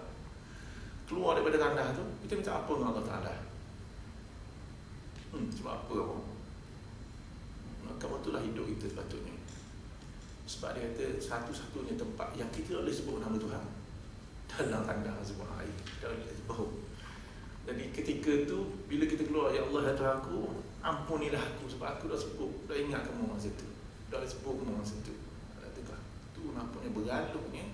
[SPEAKER 2] Keluar daripada tandas tu, kita minta apa dengan Allah Ta'ala? Sebab apa apa? Maka itulah hidup kita sepatutnya. Sebab dia kata satu-satunya tempat yang kita boleh sebut nama Tuhan dalam tanda sebut air, dalam sebut. Jadi ketika tu bila kita keluar, ya Allah ya Tuhan aku, ampunilah aku sebab aku dah sebut, dah ingat kamu masa tu, dah sebut kamu masa tu. Tu nampaknya bergalungnya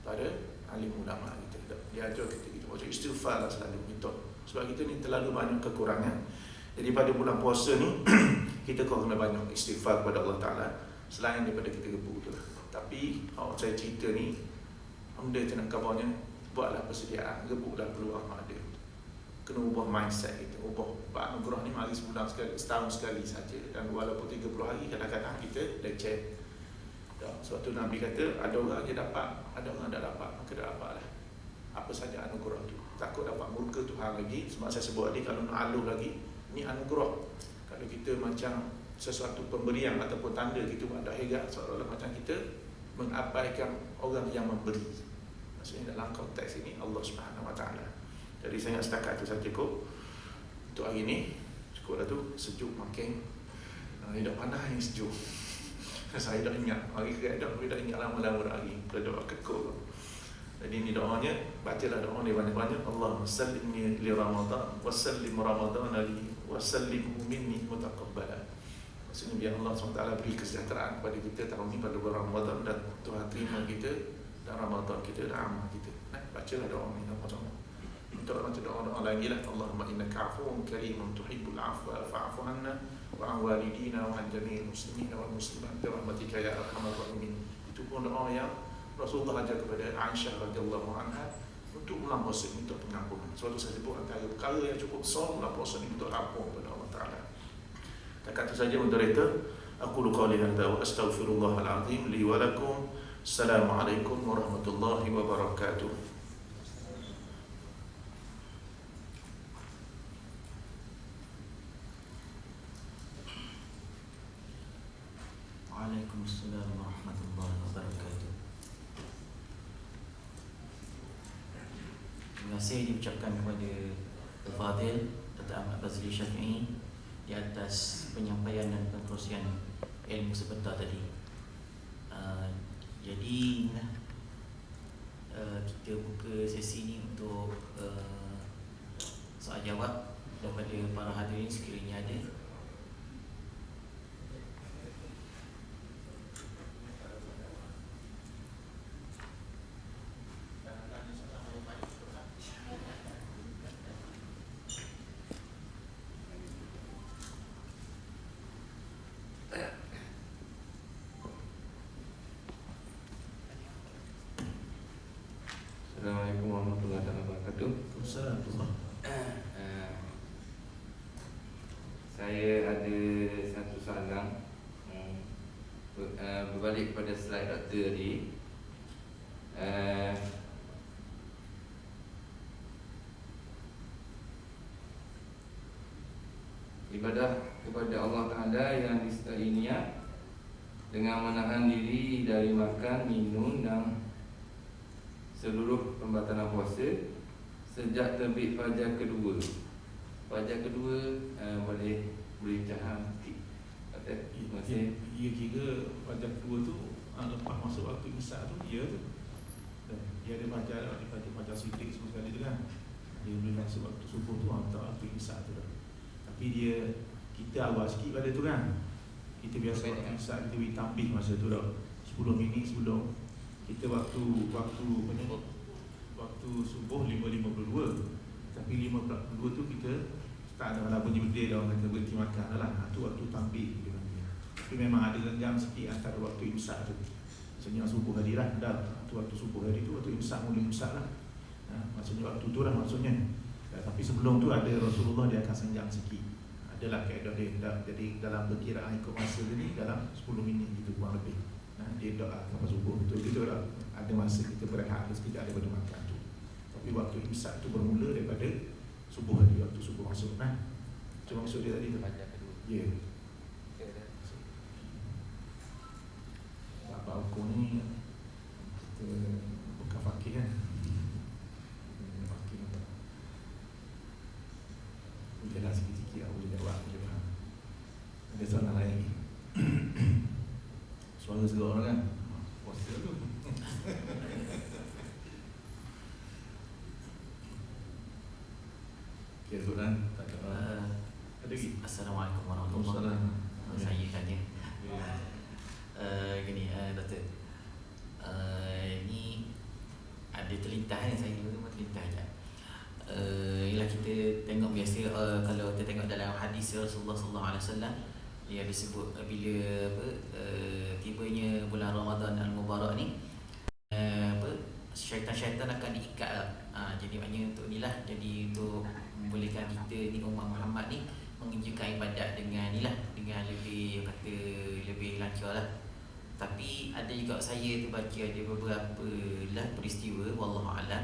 [SPEAKER 2] pada alim ulama kita. Dia ajar kita baca istighfar lah selalu kita. Sebab kita ni terlalu banyak kekurangan. Jadi pada bulan puasa ni kita kena banyak istighfar kepada Allah Ta'ala selain daripada kita gebuk tu lah. Tapi saya cerita ni, benda macam kabarnya, buatlah persediaan, gebuklah peluang ada. Kena ubah mindset kita, ubah anugerah ni mari sebulan sekali, setahun sekali saja. Dan walaupun 30 hari kadang-kadang kita leceh. Sebab tu Nabi kata ada orang je dapat, ada orang tak dapat, maka dah dapat lah apa saja anugerah tu. Takut dapat murka Tuhan lagi. Sebab saya sebut tadi, kalau nak aluh lagi, ni anugerah. Kalau kita macam sesuatu pemberian ataupun tanda kita buat dah hegat, seolah-olah macam kita mengabaikan orang yang memberi. Maksudnya dalam konteks ini Allah Subhanahu Wa Taala. Jadi saya ingat setakat itu saja kok untuk hari ini. Cukup dah tu, sejuk makin. Hidup panas yang sejuk. Saya dah ingat hari ke dah ingat lama-lama lagi doa kekok. Jadi ini doanya, bacalah doa ni banyak-banyak. Allahumma sallimni li Ramadan wa sallim Ramadan li wa sallimhu minni mutaqabbala. Maksudnya biar Allah SWT beri kesejahteraan kepada kita tahun ini pada bulan Ramadan, dan Tuhan terima kita dan Ramadan kita dan amal kita. Bacalah doa ni sama-sama. Untuk baca doa-doa lagi lah. Allahumma innaka afuwun karimun tuhibbul afwa fa'fu anna wa an walidina wa an jami'il muslimina wal muslimat bi rahmatika ya arhamar rahimin. Itu pun doa yang Rasulullah ajar kepada Aisyah radhiyallahu anha untuk bulan puasa minta pengampunan. Suatu saya sebut antara perkara yang cukup besar bulan puasa ni untuk ampun kepada Allah Taala. Takat itu saja moderator. Aku qawli hadza wa astaghfirullahal azim li wa lakum. Assalamualaikum warahmatullahi wabarakatuh.
[SPEAKER 1] Waalaikumsalam warahmatullahi wabarakatuh. Terima kasih diucapkan kepada Al-Fadhil Datuk Ahmad Bazli Syafi'i di atas penyampaian dan pengerusian ilmu sebentar tadi. Jadi kita buka sesi ini untuk soal jawab daripada para hadirin sekiranya ada.
[SPEAKER 3] wabarakatuh.
[SPEAKER 1] Assalamualaikum.
[SPEAKER 3] Saya ada satu soalan berbalik pada slide doktor tadi. Ibadah kepada Allah Ta'ala yang disertai niat dengan menahan diri dari makan, minum dan seluruh pembatalan puasa sejak terbit fajar kedua. Fajar kedua boleh bincang sikit. Terima kasih.
[SPEAKER 4] Ia kira fajar kedua tu lepas masuk waktu imsak tu dia tu. Dia ada fajar siddiq semua sekali tu kan. Dia boleh masuk waktu subuh tu atau waktu imsak tu dah. Tapi kita awal sikit pada tu kan. Kita biasa waktu imsak kita beri tambih masa tu dah 10 minit sebelum kita waktu subuh 5.52. Tapi 5.42 tu kita tak ada walaupun bunyi dia orang kata berhenti makan lah. Tu waktu tambih dia panggil. Tapi memang ada renggang sikit antara waktu imsak tu. Maksudnya subuh hari lah dah. Tu waktu subuh hari tu waktu imsak, mula imsak lah. Maksudnya waktu tu lah maksudnya. Tapi sebelum tu ada Rasulullah dia akan senggang sikit. Adalah kaedah dia. Jadi dalam perkiraan ikut masa dia ni dalam 10 minit gitu kurang lebih. Dia doa sampai subuh betul lah. Ada masa kita berehat sekejap daripada makan tu. Tapi waktu imsak tu bermula daripada subuh hari, waktu subuh masuk kan. Cuma maksud dia tadi tu.
[SPEAKER 3] Fajar kedua.
[SPEAKER 4] Ya. Bapak hukum ni kita bukan fakir kan. Fakir kan. Boleh lah sikit-sikit aku boleh jawab, boleh faham. Ada soalan lain lagi. Suara segala orang kan. Puasa tu. Okay, soalan tak ada. Ada lagi?
[SPEAKER 1] Assalamualaikum warahmatullahi wabarakatuh. Saya tanya. Gini, doktor. Ni ada terlintas kan, saya cuma terlintas je. Ialah kita tengok biasa kalau kita tengok dalam hadis Rasulullah sallallahu alaihi wasallam, dia disebut bila tibanya bulan Ramadan al-Mubarak ni, syaitan-syaitan akan diikat. Jadi maknanya untuk inilah, jadi untuk membolehkan kita ni umat Muhammad ni mengerjakan ibadat dengan inilah, dengan lebih kata lebih lancar lah. Tapi ada juga saya tu baca ada beberapa lah peristiwa wallahu alam,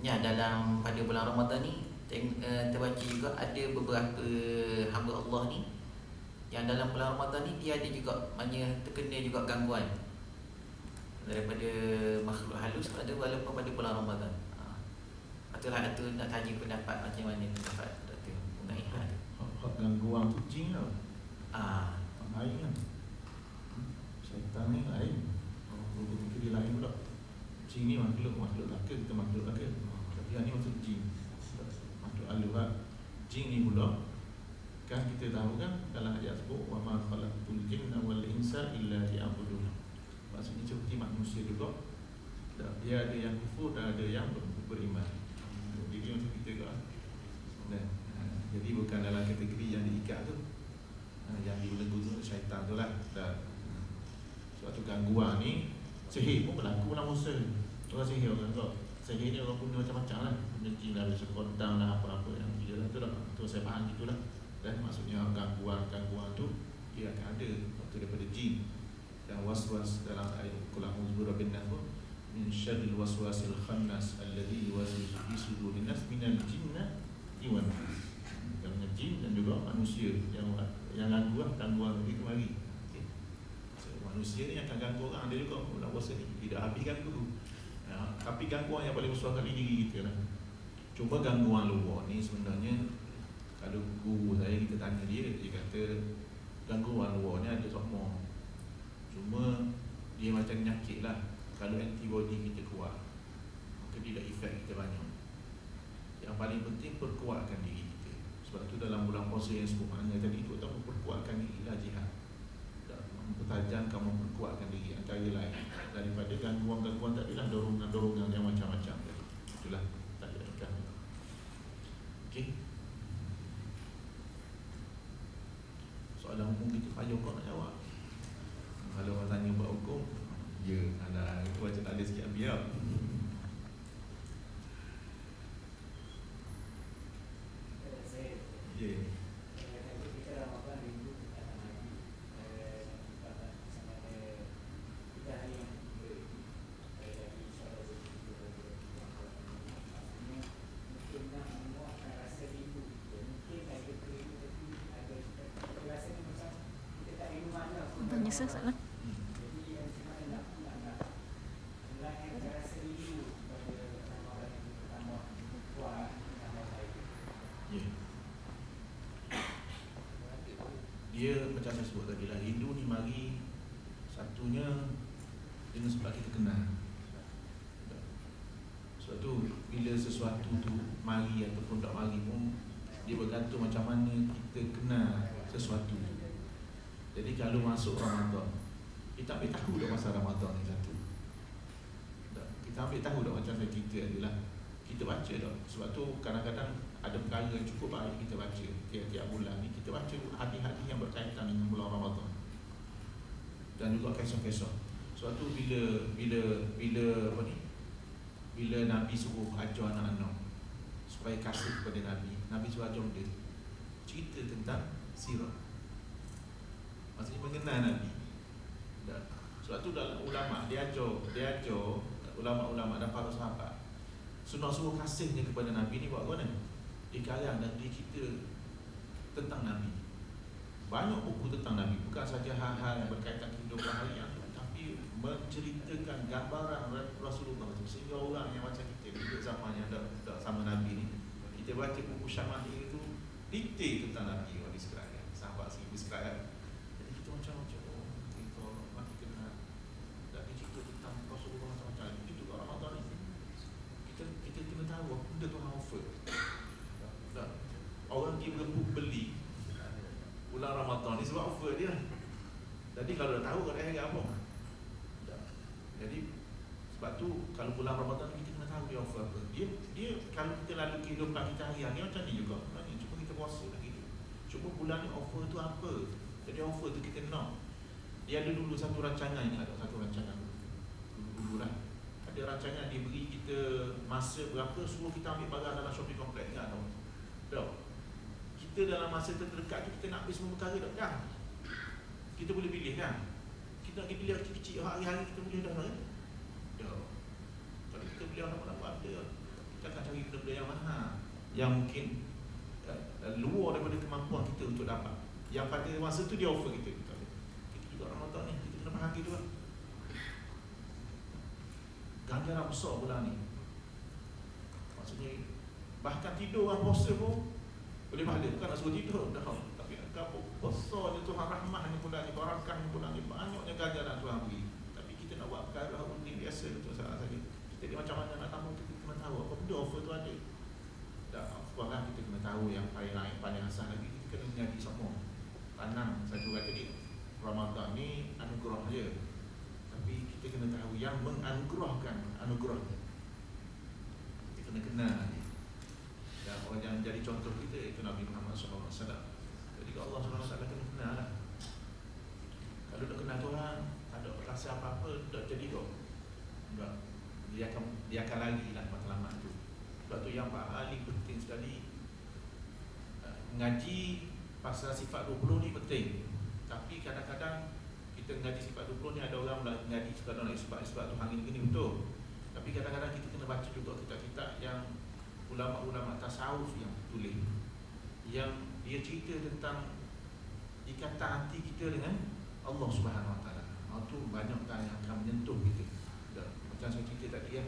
[SPEAKER 1] ya dalam pada bulan Ramadan ni terbaca juga ada beberapa hamba Allah ni yang dalam bulan Ramadan ni dia ada juga maknanya terkena juga gangguan daripada makhluk halus pada walaupun pada bulan Ramadan. Itulah tu nak tanya pendapat macam mana pendapat doktor mengenai hal tu.
[SPEAKER 4] Hak gangguan tu jin tau. Lain kan. Syaitan ni lain. Betul-betul dia lain pula. Jin ni makhluk laka, kita makhluk laka. Tapi yang ni maksud jin. Makhluk halus. Jin ni pula kan kita tahu kan dalam ayat sebut wa ma khalaqtul jinna wal insa illa liya'budun. Maksudnya seperti manusia juga, dia ada yang kufur dan ada yang beriman. Jadi macam kita juga. Jadi bukan dalam kategori yang diikat tu, yang dibelenggu tu syaitan tu lah. Suatu gangguan ni, sihir pun berlaku dalam masa. Orang sihir orang kau. Sihir ni orang punya macam-macam lah. Jin lah, sekodang lah, apa-apa yang dia lah tu lah. Tu saya faham gitulah. Dan maksudnya gangguan tu dia akan ada waktu daripada jin. Dan waswas dalam ayat qul a'udzu birabbin nas min syarril waswasil khannas alladzi yuwaswisu fi sudurin nas minal jinnati wan nas. Yang jin dan juga manusia yang gangguan itu kemari. Okay. So, manusia ni akan ganggu orang, dia juga nak puasa ni tidak habis ganggu. Tapi gangguan yang paling besar kali diri kita lah. Cuba gangguan luar ni sebenarnya kalau guru saya kita tanya dia kata gangguan luar ni ada semua. Cuma dia macam penyakit lah. Kalau antibody kita kuat, maka dia dah efek kita banyak. Yang paling penting perkuatkan diri kita. Sebab tu dalam bulan puasa yang sebut maknanya tadi tu tak memperkuatkan diri lah jihad. Mempertajamkan, memperkuatkan diri antara lain daripada gangguan-gangguan tadi lah, dorongan-dorongan yang macam-macam. Itulah tak ada ikan. Okey. Soalan umum kita payah kau nak jawab. Kalau orang tanya buat hukum, ya, ada itu macam tak ada sikit biar.
[SPEAKER 5] biasa sana.
[SPEAKER 4] Ya. Dia macam saya sebut tadi lah, Hindu ni mari satunya dengan sebab kita kenal. Sebab tu bila sesuatu tu mari ataupun tak mari pun dia bergantung macam mana kita kenal sesuatu tu. Jadi kalau masuk Ramadan, kita ambil tahu dah pasal Ramadan ni satu. Kita ambil tahu dah macam saya cerita adalah kita baca dah. Sebab tu kadang-kadang ada perkara yang cukup baik kita baca tiap-tiap bulan ni, kita baca hadis-hadis yang berkaitan dengan bulan Ramadan dan juga kisah-kisah. Sebab tu bila apa ni, bila Nabi suruh ajar anak-anak supaya kasih kepada Nabi suruh ajar dia cerita tentang sirah, maksudnya mengenal Nabi. Sebab tu dalam ulama dia ajar ulama-ulama dan para sahabat sunnah suruh kasihnya kepada Nabi ni buat mana? Dikarang dan dicipta tentang Nabi. Banyak buku tentang Nabi, bukan saja hal-hal yang berkaitan kehidupan harian, tapi menceritakan gambaran Rasulullah itu, sehingga orang yang macam kita hidup zaman yang tak sama Nabi ni, kita baca buku Syama'il itu detail tentang Nabi orang sekalian, sahabat sekalian. Jadi kita macam oh, kita makin kenal dan dicerita tentang Rasulullah macam-macam. Itu juga Ramadan ni kita kena tahu benda tu hang offer. Orang dia berebut beli bulan Ramadan ni sebab offer dia. Jadi kalau dah tahu kat hari apa. Jadi sebab tu kalau bulan Ramadan ni kita kena tahu dia offer apa. Dia kalau kita lalu kehidupan kita hari-hari macam ni juga. Cuma kita puasa lagi tu. Cuma bulan ni offer tu apa? Jadi offer tu kita nak. Dia ada dulu satu rancangan, ni ada satu rancangan dulu lah. Ada rancangan dia beri kita masa berapa suruh kita ambil barang dalam shopping complex, ingat tak? Tak. Kita dalam masa terdekat tu kita nak habis semua perkara tak? Kan? Kita boleh pilih kan? Kita nak pilih kecil-kecil hari-hari kita boleh dah kan? Tak. Kalau kita beli orang apa ada, kita akan cari benda-benda yang mahal, yang mungkin luar daripada kemampuan kita untuk dapat. Yang pada masa tu dia offer kita. Kita juga Ramadan ni, kita kena faham gitu lah. Ganjaran besar bulan ni. Maksudnya bahkan tidur orang puasa pun boleh pahala, bukan nak suruh tidur dah. Tapi apa besarnya Tuhan rahmatnya bulan ni, barakahnya bulan ni, banyaknya ganjaran Tuhan beri. Tapi kita nak buat perkara rutin biasa tu salah saja. Kita ni macam mana nak tahu, kita kena tahu apa benda offer tu ada. Dah of lah kita kena tahu yang paling lain, paling asal lagi kita kena menjadi semua. Tanam satu kata dia, Ramadan ni anugerah je. Tapi kita kena tahu yang menganugerahkan anugerah. Kita kena kenal dia. Dan orang yang jadi contoh kita itu Nabi Muhammad SAW. Jadi Allah SWT kena kenal lah. Kalau tak kenal Tuhan, tak ada rasa apa-apa, tak jadi kok. Enggak. Dia akan lari lah matlamat tu. Sebab tu yang paling penting sekali, mengaji pasal sifat 20 ni penting. Tapi kadang-kadang kita mengaji sifat 20 ni ada orang mengaji sekadar nak isbat-isbat Tuhan ini betul. Tapi kadang-kadang kita kena baca juga kitab-kitab yang ulama-ulama tasawuf yang tulis, yang dia cerita tentang ikatan hati kita dengan Allah Subhanahu Wa Taala. Itu banyak yang akan menyentuh kita. Macam saya cerita tadi ya,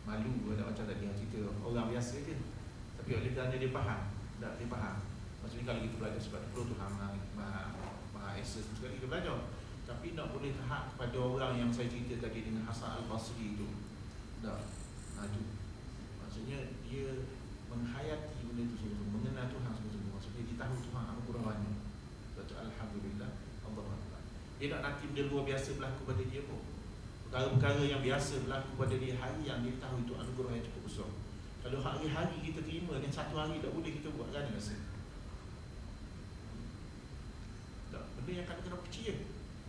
[SPEAKER 4] malu ada macam tadi yang cerita orang biasa je. Tapi oleh kerana dia faham, dia faham. Maksudnya kalau kita belajar sebab itu Tuhan Maha Esa sekali kita belajar. Tapi nak boleh tahap kepada orang yang saya cerita tadi dengan Hasan Al-Basri itu. Itu maksudnya dia menghayati benda itu sungguh-sungguh, mengenal Tuhan sungguh-sungguh. Maksudnya dia tahu Tuhan anugerah banyak. Betul, alhamdulillah, Allah Akbar. Dia nak nanti benda luar biasa berlaku pada dia pun. Perkara-perkara yang biasa berlaku pada dia hari yang dia tahu itu anugerah yang cukup besar. Kalau hari-hari kita terima dan satu hari tak boleh kita buat, kan rasa. Tak, benda yang kena kecil.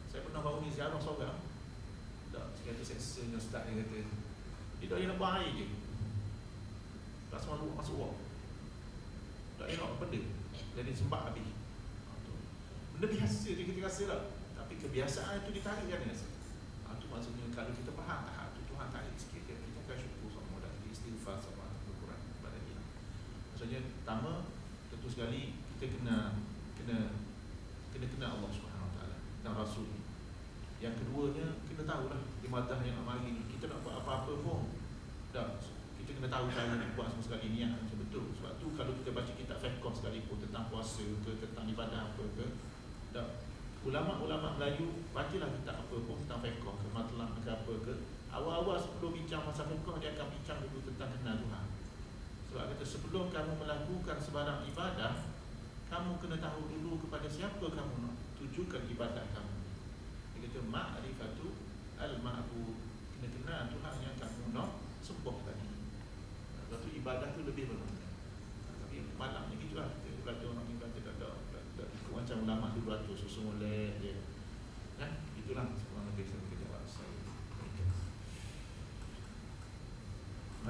[SPEAKER 4] Saya pernah baru ni ziarah seorang. Tak, saya kata seksanya ustaz dia kata, dia tak nak buang air je. Tak semua masuk wak. Tak elok benda. Jadi sembah habis. Benda biasa je kita rasa lah. Tapi kebiasaan itu ditarik kan rasa. Itu maksudnya kalau kita faham tahap tu Tuhan tarik sikit, kita akan syukur sama dan istighfar sama Al-Quran kepada dia. Maksudnya pertama, tentu sekali kita kena Allah Subhanahu Wa Taala dan Rasul. tahu cara nak buat semua sekali niat macam betul. Sebab tu kalau kita baca kitab fiqh sekalipun tentang puasa ke, tentang ibadah apa ke, ulama-ulama Melayu bacalah kitab apa pun tentang fiqh ke, matlamat ke apa ke, awal-awal sebelum bincang pasal fiqh dia akan bincang dulu tentang kenal Tuhan. Sebab kata sebelum kamu melakukan sebarang ibadah, kamu kena tahu dulu kepada siapa kamu nak tujukan ibadah kamu. Dia kata ma'rifatu al-ma'bud, kena kenal Tuhan yang kamu nak sembah tadi. Lepas tu ibadah tu lebih bermakna. Tapi malam ni gitu lah, kita baca orang ibadah tak ikut macam ulama tu beratur susu molek dia. Itulah sekurang lebih saya boleh jawab saya.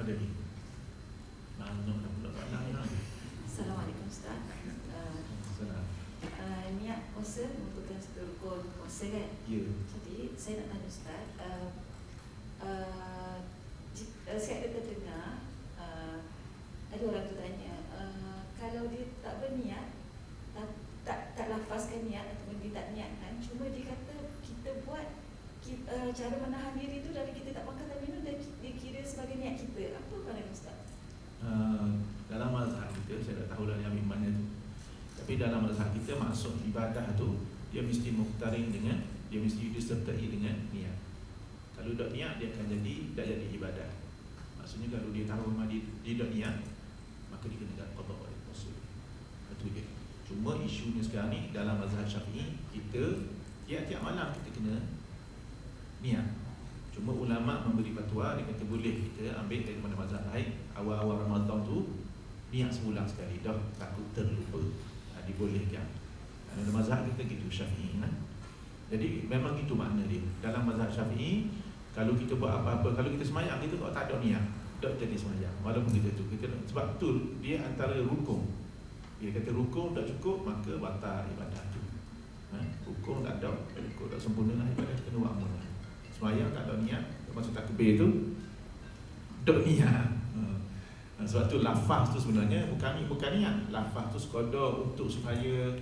[SPEAKER 4] Ada ni. Mana nak pula pandang lah.
[SPEAKER 5] Assalamualaikum Ustaz. Niat puasa merupakan satu rukun puasa kan?
[SPEAKER 4] Ya.
[SPEAKER 5] Jadi saya nak tanya Ustaz, saya ada terdengar ada orang tu tanya, kalau dia tak berniat, tak lafazkan niat ataupun dia tak niatkan, cuma dia kata kita buat cara menahan diri tu dari kita tak makan tak minum dan dikira sebagai niat kita. Apa pandangan Ustaz?
[SPEAKER 4] Dalam mazhab kita, saya tak tahu dah yang ambil mana tu, tapi dalam mazhab kita maksud ibadah tu dia mesti muqtarin dengan, dia mesti disertai dengan niat. Kalau tak niat dia akan tak jadi ibadah. Maksudnya kalau dia tahu memang dia tak niat, maka dia kena qada oleh puasa. Itu dia. Cuma isunya sekarang ni dalam mazhab Syafi'i, kita tiap-tiap malam kita kena niat. Cuma ulama memberi fatwa, dia kata boleh kita ambil daripada mazhab lain, awal-awal Ramadan tu niat sebulan sekali, dah takut terlupa, dibolehkan. Dalam mazhab kita gitu, Syafi'i. Jadi memang gitu makna dia. Dalam mazhab Syafi'i, kalau kita buat apa-apa, kalau kita semayang, kita kalau tak ada niat, tak jadi semayang. Walaupun kita tu, sebab tu dia antara rukun. Dia kata rukun tak cukup, maka batal ibadah tu. Rukun tak ada, rukun tak sempurna lah ibadah, kena buat amal. Semayang tak ada niat, maksud takbir tu tak niat. Sebab tu lafaz tu sebenarnya bukan niat. Lafaz tu sekadar untuk supaya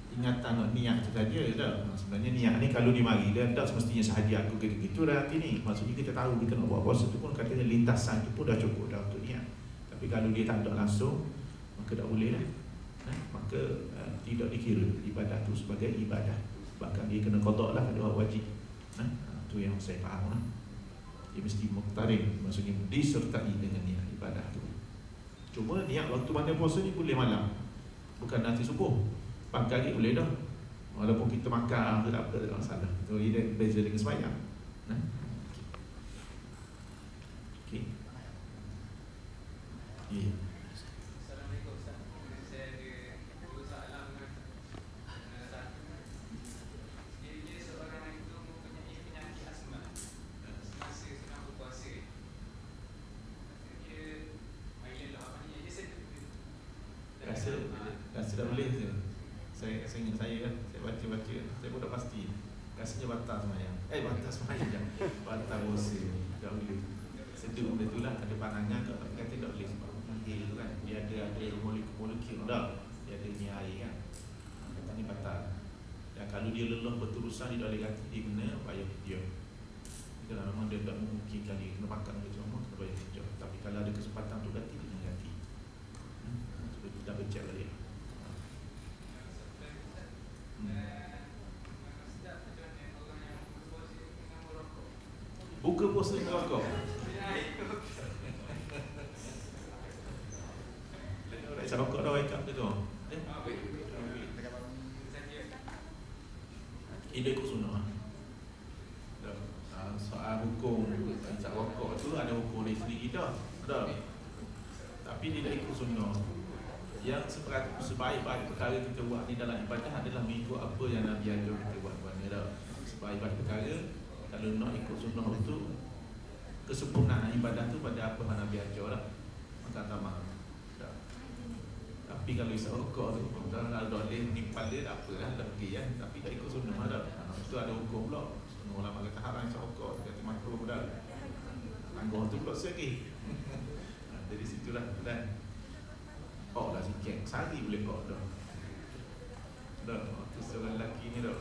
[SPEAKER 4] ingatan nak niat tu saja dah. Sebenarnya niat ni kalau di mari dia tak semestinya sahaja aku gitu-gitu dah hati ni. Maksudnya kita tahu kita nak buat puasa tu pun katanya lintasan tu pun dah cukup dah untuk niat. Tapi kalau dia tak ada langsung, maka tak boleh lah. Maka tidak dikira ibadah tu sebagai ibadah. Bahkan dia kena qada lah, ada wajib. Tu yang saya faham lah. Dia mesti muqtarin, maksudnya disertai dengan niat ibadah tu. Cuma niat waktu mana puasa ni boleh malam, bukan nanti subuh. Pagi boleh dah, walaupun kita makan tu tak apa, tak masalah. So dia beza dengan sembahyang. Okey. Ya.
[SPEAKER 3] Assalamualaikum Ustaz. Saya ada dua soalan satu. Dia seorang itu mempunyai penyakit asma semasa sedang berpuasa. Dia mainan lah apa ni, dia sedih.
[SPEAKER 4] Rasa tak boleh je. Saya ingat saya baca-baca, saya pun dah pasti rasanya batal semayang. Batal semayang, batal puasa. Tak boleh. Sedih benda tu lah, ada pandangan kata tak boleh sebab mahir tu kan, dia ada molekul dah, dia ada ni air kan, kata ni batal. Dan kalau dia lelah berterusan, dia dah boleh ganti, dia kena bayar fidyah. Kalau memang dia tak memungkinkan, dia kena makan ke semua, kena bayar fidyah. Tapi kalau ada kesempatan tu ganti, dia kena ganti. Sudah kita becek lah dia. Buka puasa dengan rokok. Saya rokok dah wake up ke tu? Dia ikut sunnah. Soal hukum hisap rokok tu ada hukum dia sendiri dah. Tapi dia tak ikut sunnah. Yang sebaik-baik perkara kita buat ni dalam ibadah adalah mengikut apa yang Nabi ajar kita buat. Sebaik-baik perkara, kalau nak ikut sunnah itu, kesempurnaan ibadah tu pada apa yang Nabi ajar lah, maka tamam. Tapi kalau isap rokok tu, kalau boleh nimpal dia tak apa lah, tak pergi kan. Tapi tak ikut sunnah dah. Itu ada hukum pula. Sunnah ulama kata haram isap rokok, kata makruh dah. Tangguh tu pula sekali. Dari situlah dan oh dah sikit, sehari boleh kok dah. Tu seorang lelaki ni dah.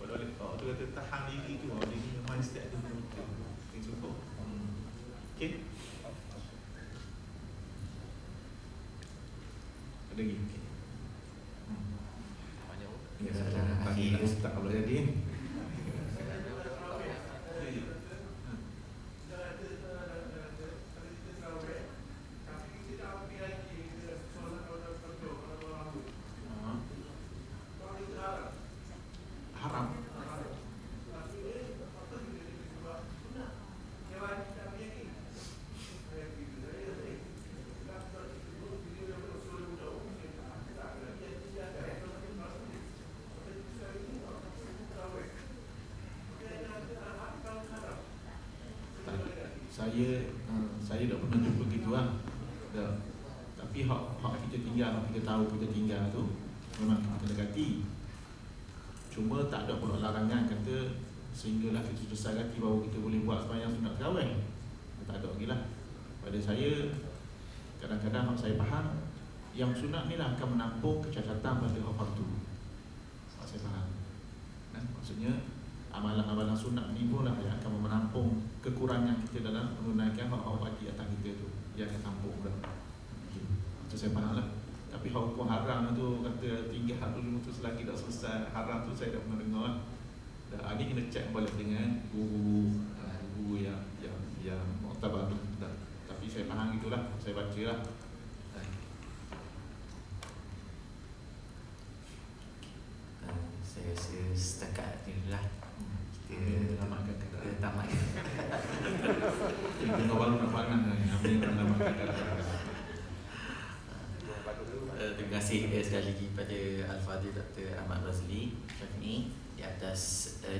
[SPEAKER 4] Kalau boleh kok, tu kata tahan diri tu, dia ni memang step tu betul-betul. Yang cukup. Okay. Ada lagi? Ya,
[SPEAKER 1] Saudara
[SPEAKER 4] tadi
[SPEAKER 1] Hafiz.
[SPEAKER 4] tak boleh jadi. Haram. Saya tak pernah jumpa gitu lah. Tapi hak kita tinggal, hak kita tahu kita tinggal tu memang kita dekati. Cuma tak ada pula larangan kata sehinggalah kita selesai hati baru kita boleh buat sembahyang sunat tarawih. Tak ada lagi lah. Pada saya, kadang-kadang saya faham yang sunat ni lah akan menampung kecacatan pada hak fardu. Saya faham. Maksudnya amalan-amalan sunat ni pun lah yang akan menampung kekurangan kita dalam menunaikan hak-hak wajib atas kita tu, yang akan tampung dah. Itu saya faham lah. Tapi hak hukum haram tu kata tinggal dulu tu selagi tak selesai haram tu saya tak pernah dengar lah. Ini kena cek balik dengan guru yang muktabar tu. Tapi saya faham gitulah, saya baca lah.
[SPEAKER 1] Saya rasa setakat ni lah
[SPEAKER 4] Amin selamatkan
[SPEAKER 1] kita
[SPEAKER 4] keadaan.
[SPEAKER 1] tamat.
[SPEAKER 4] Kita tengok baru nak pangan ni. Amin selamatkan keadaan.
[SPEAKER 1] Terima kasih sekali lagi pada Al-Fadhil Dr. Ahmad Razli Syafi'i di atas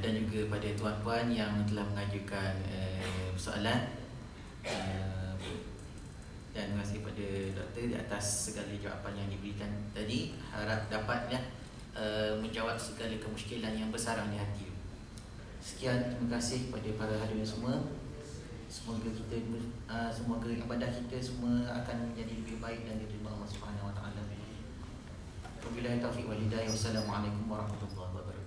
[SPEAKER 1] dan juga pada tuan-puan yang telah mengajukan soalan, dan terima kasih pada doktor di atas segala jawapan yang diberikan tadi. Harap dapat menjawab segala kemusykilan yang bersarang di hati. Sekian, terima kasih kepada para hadirin semua. Semoga ibadah kita semua akan menjadi lebih baik dan diterima Allah Subhanahu Wa Taala. Wabillahi taufiq wal hidayah. Wassalamualaikum warahmatullahi wabarakatuh.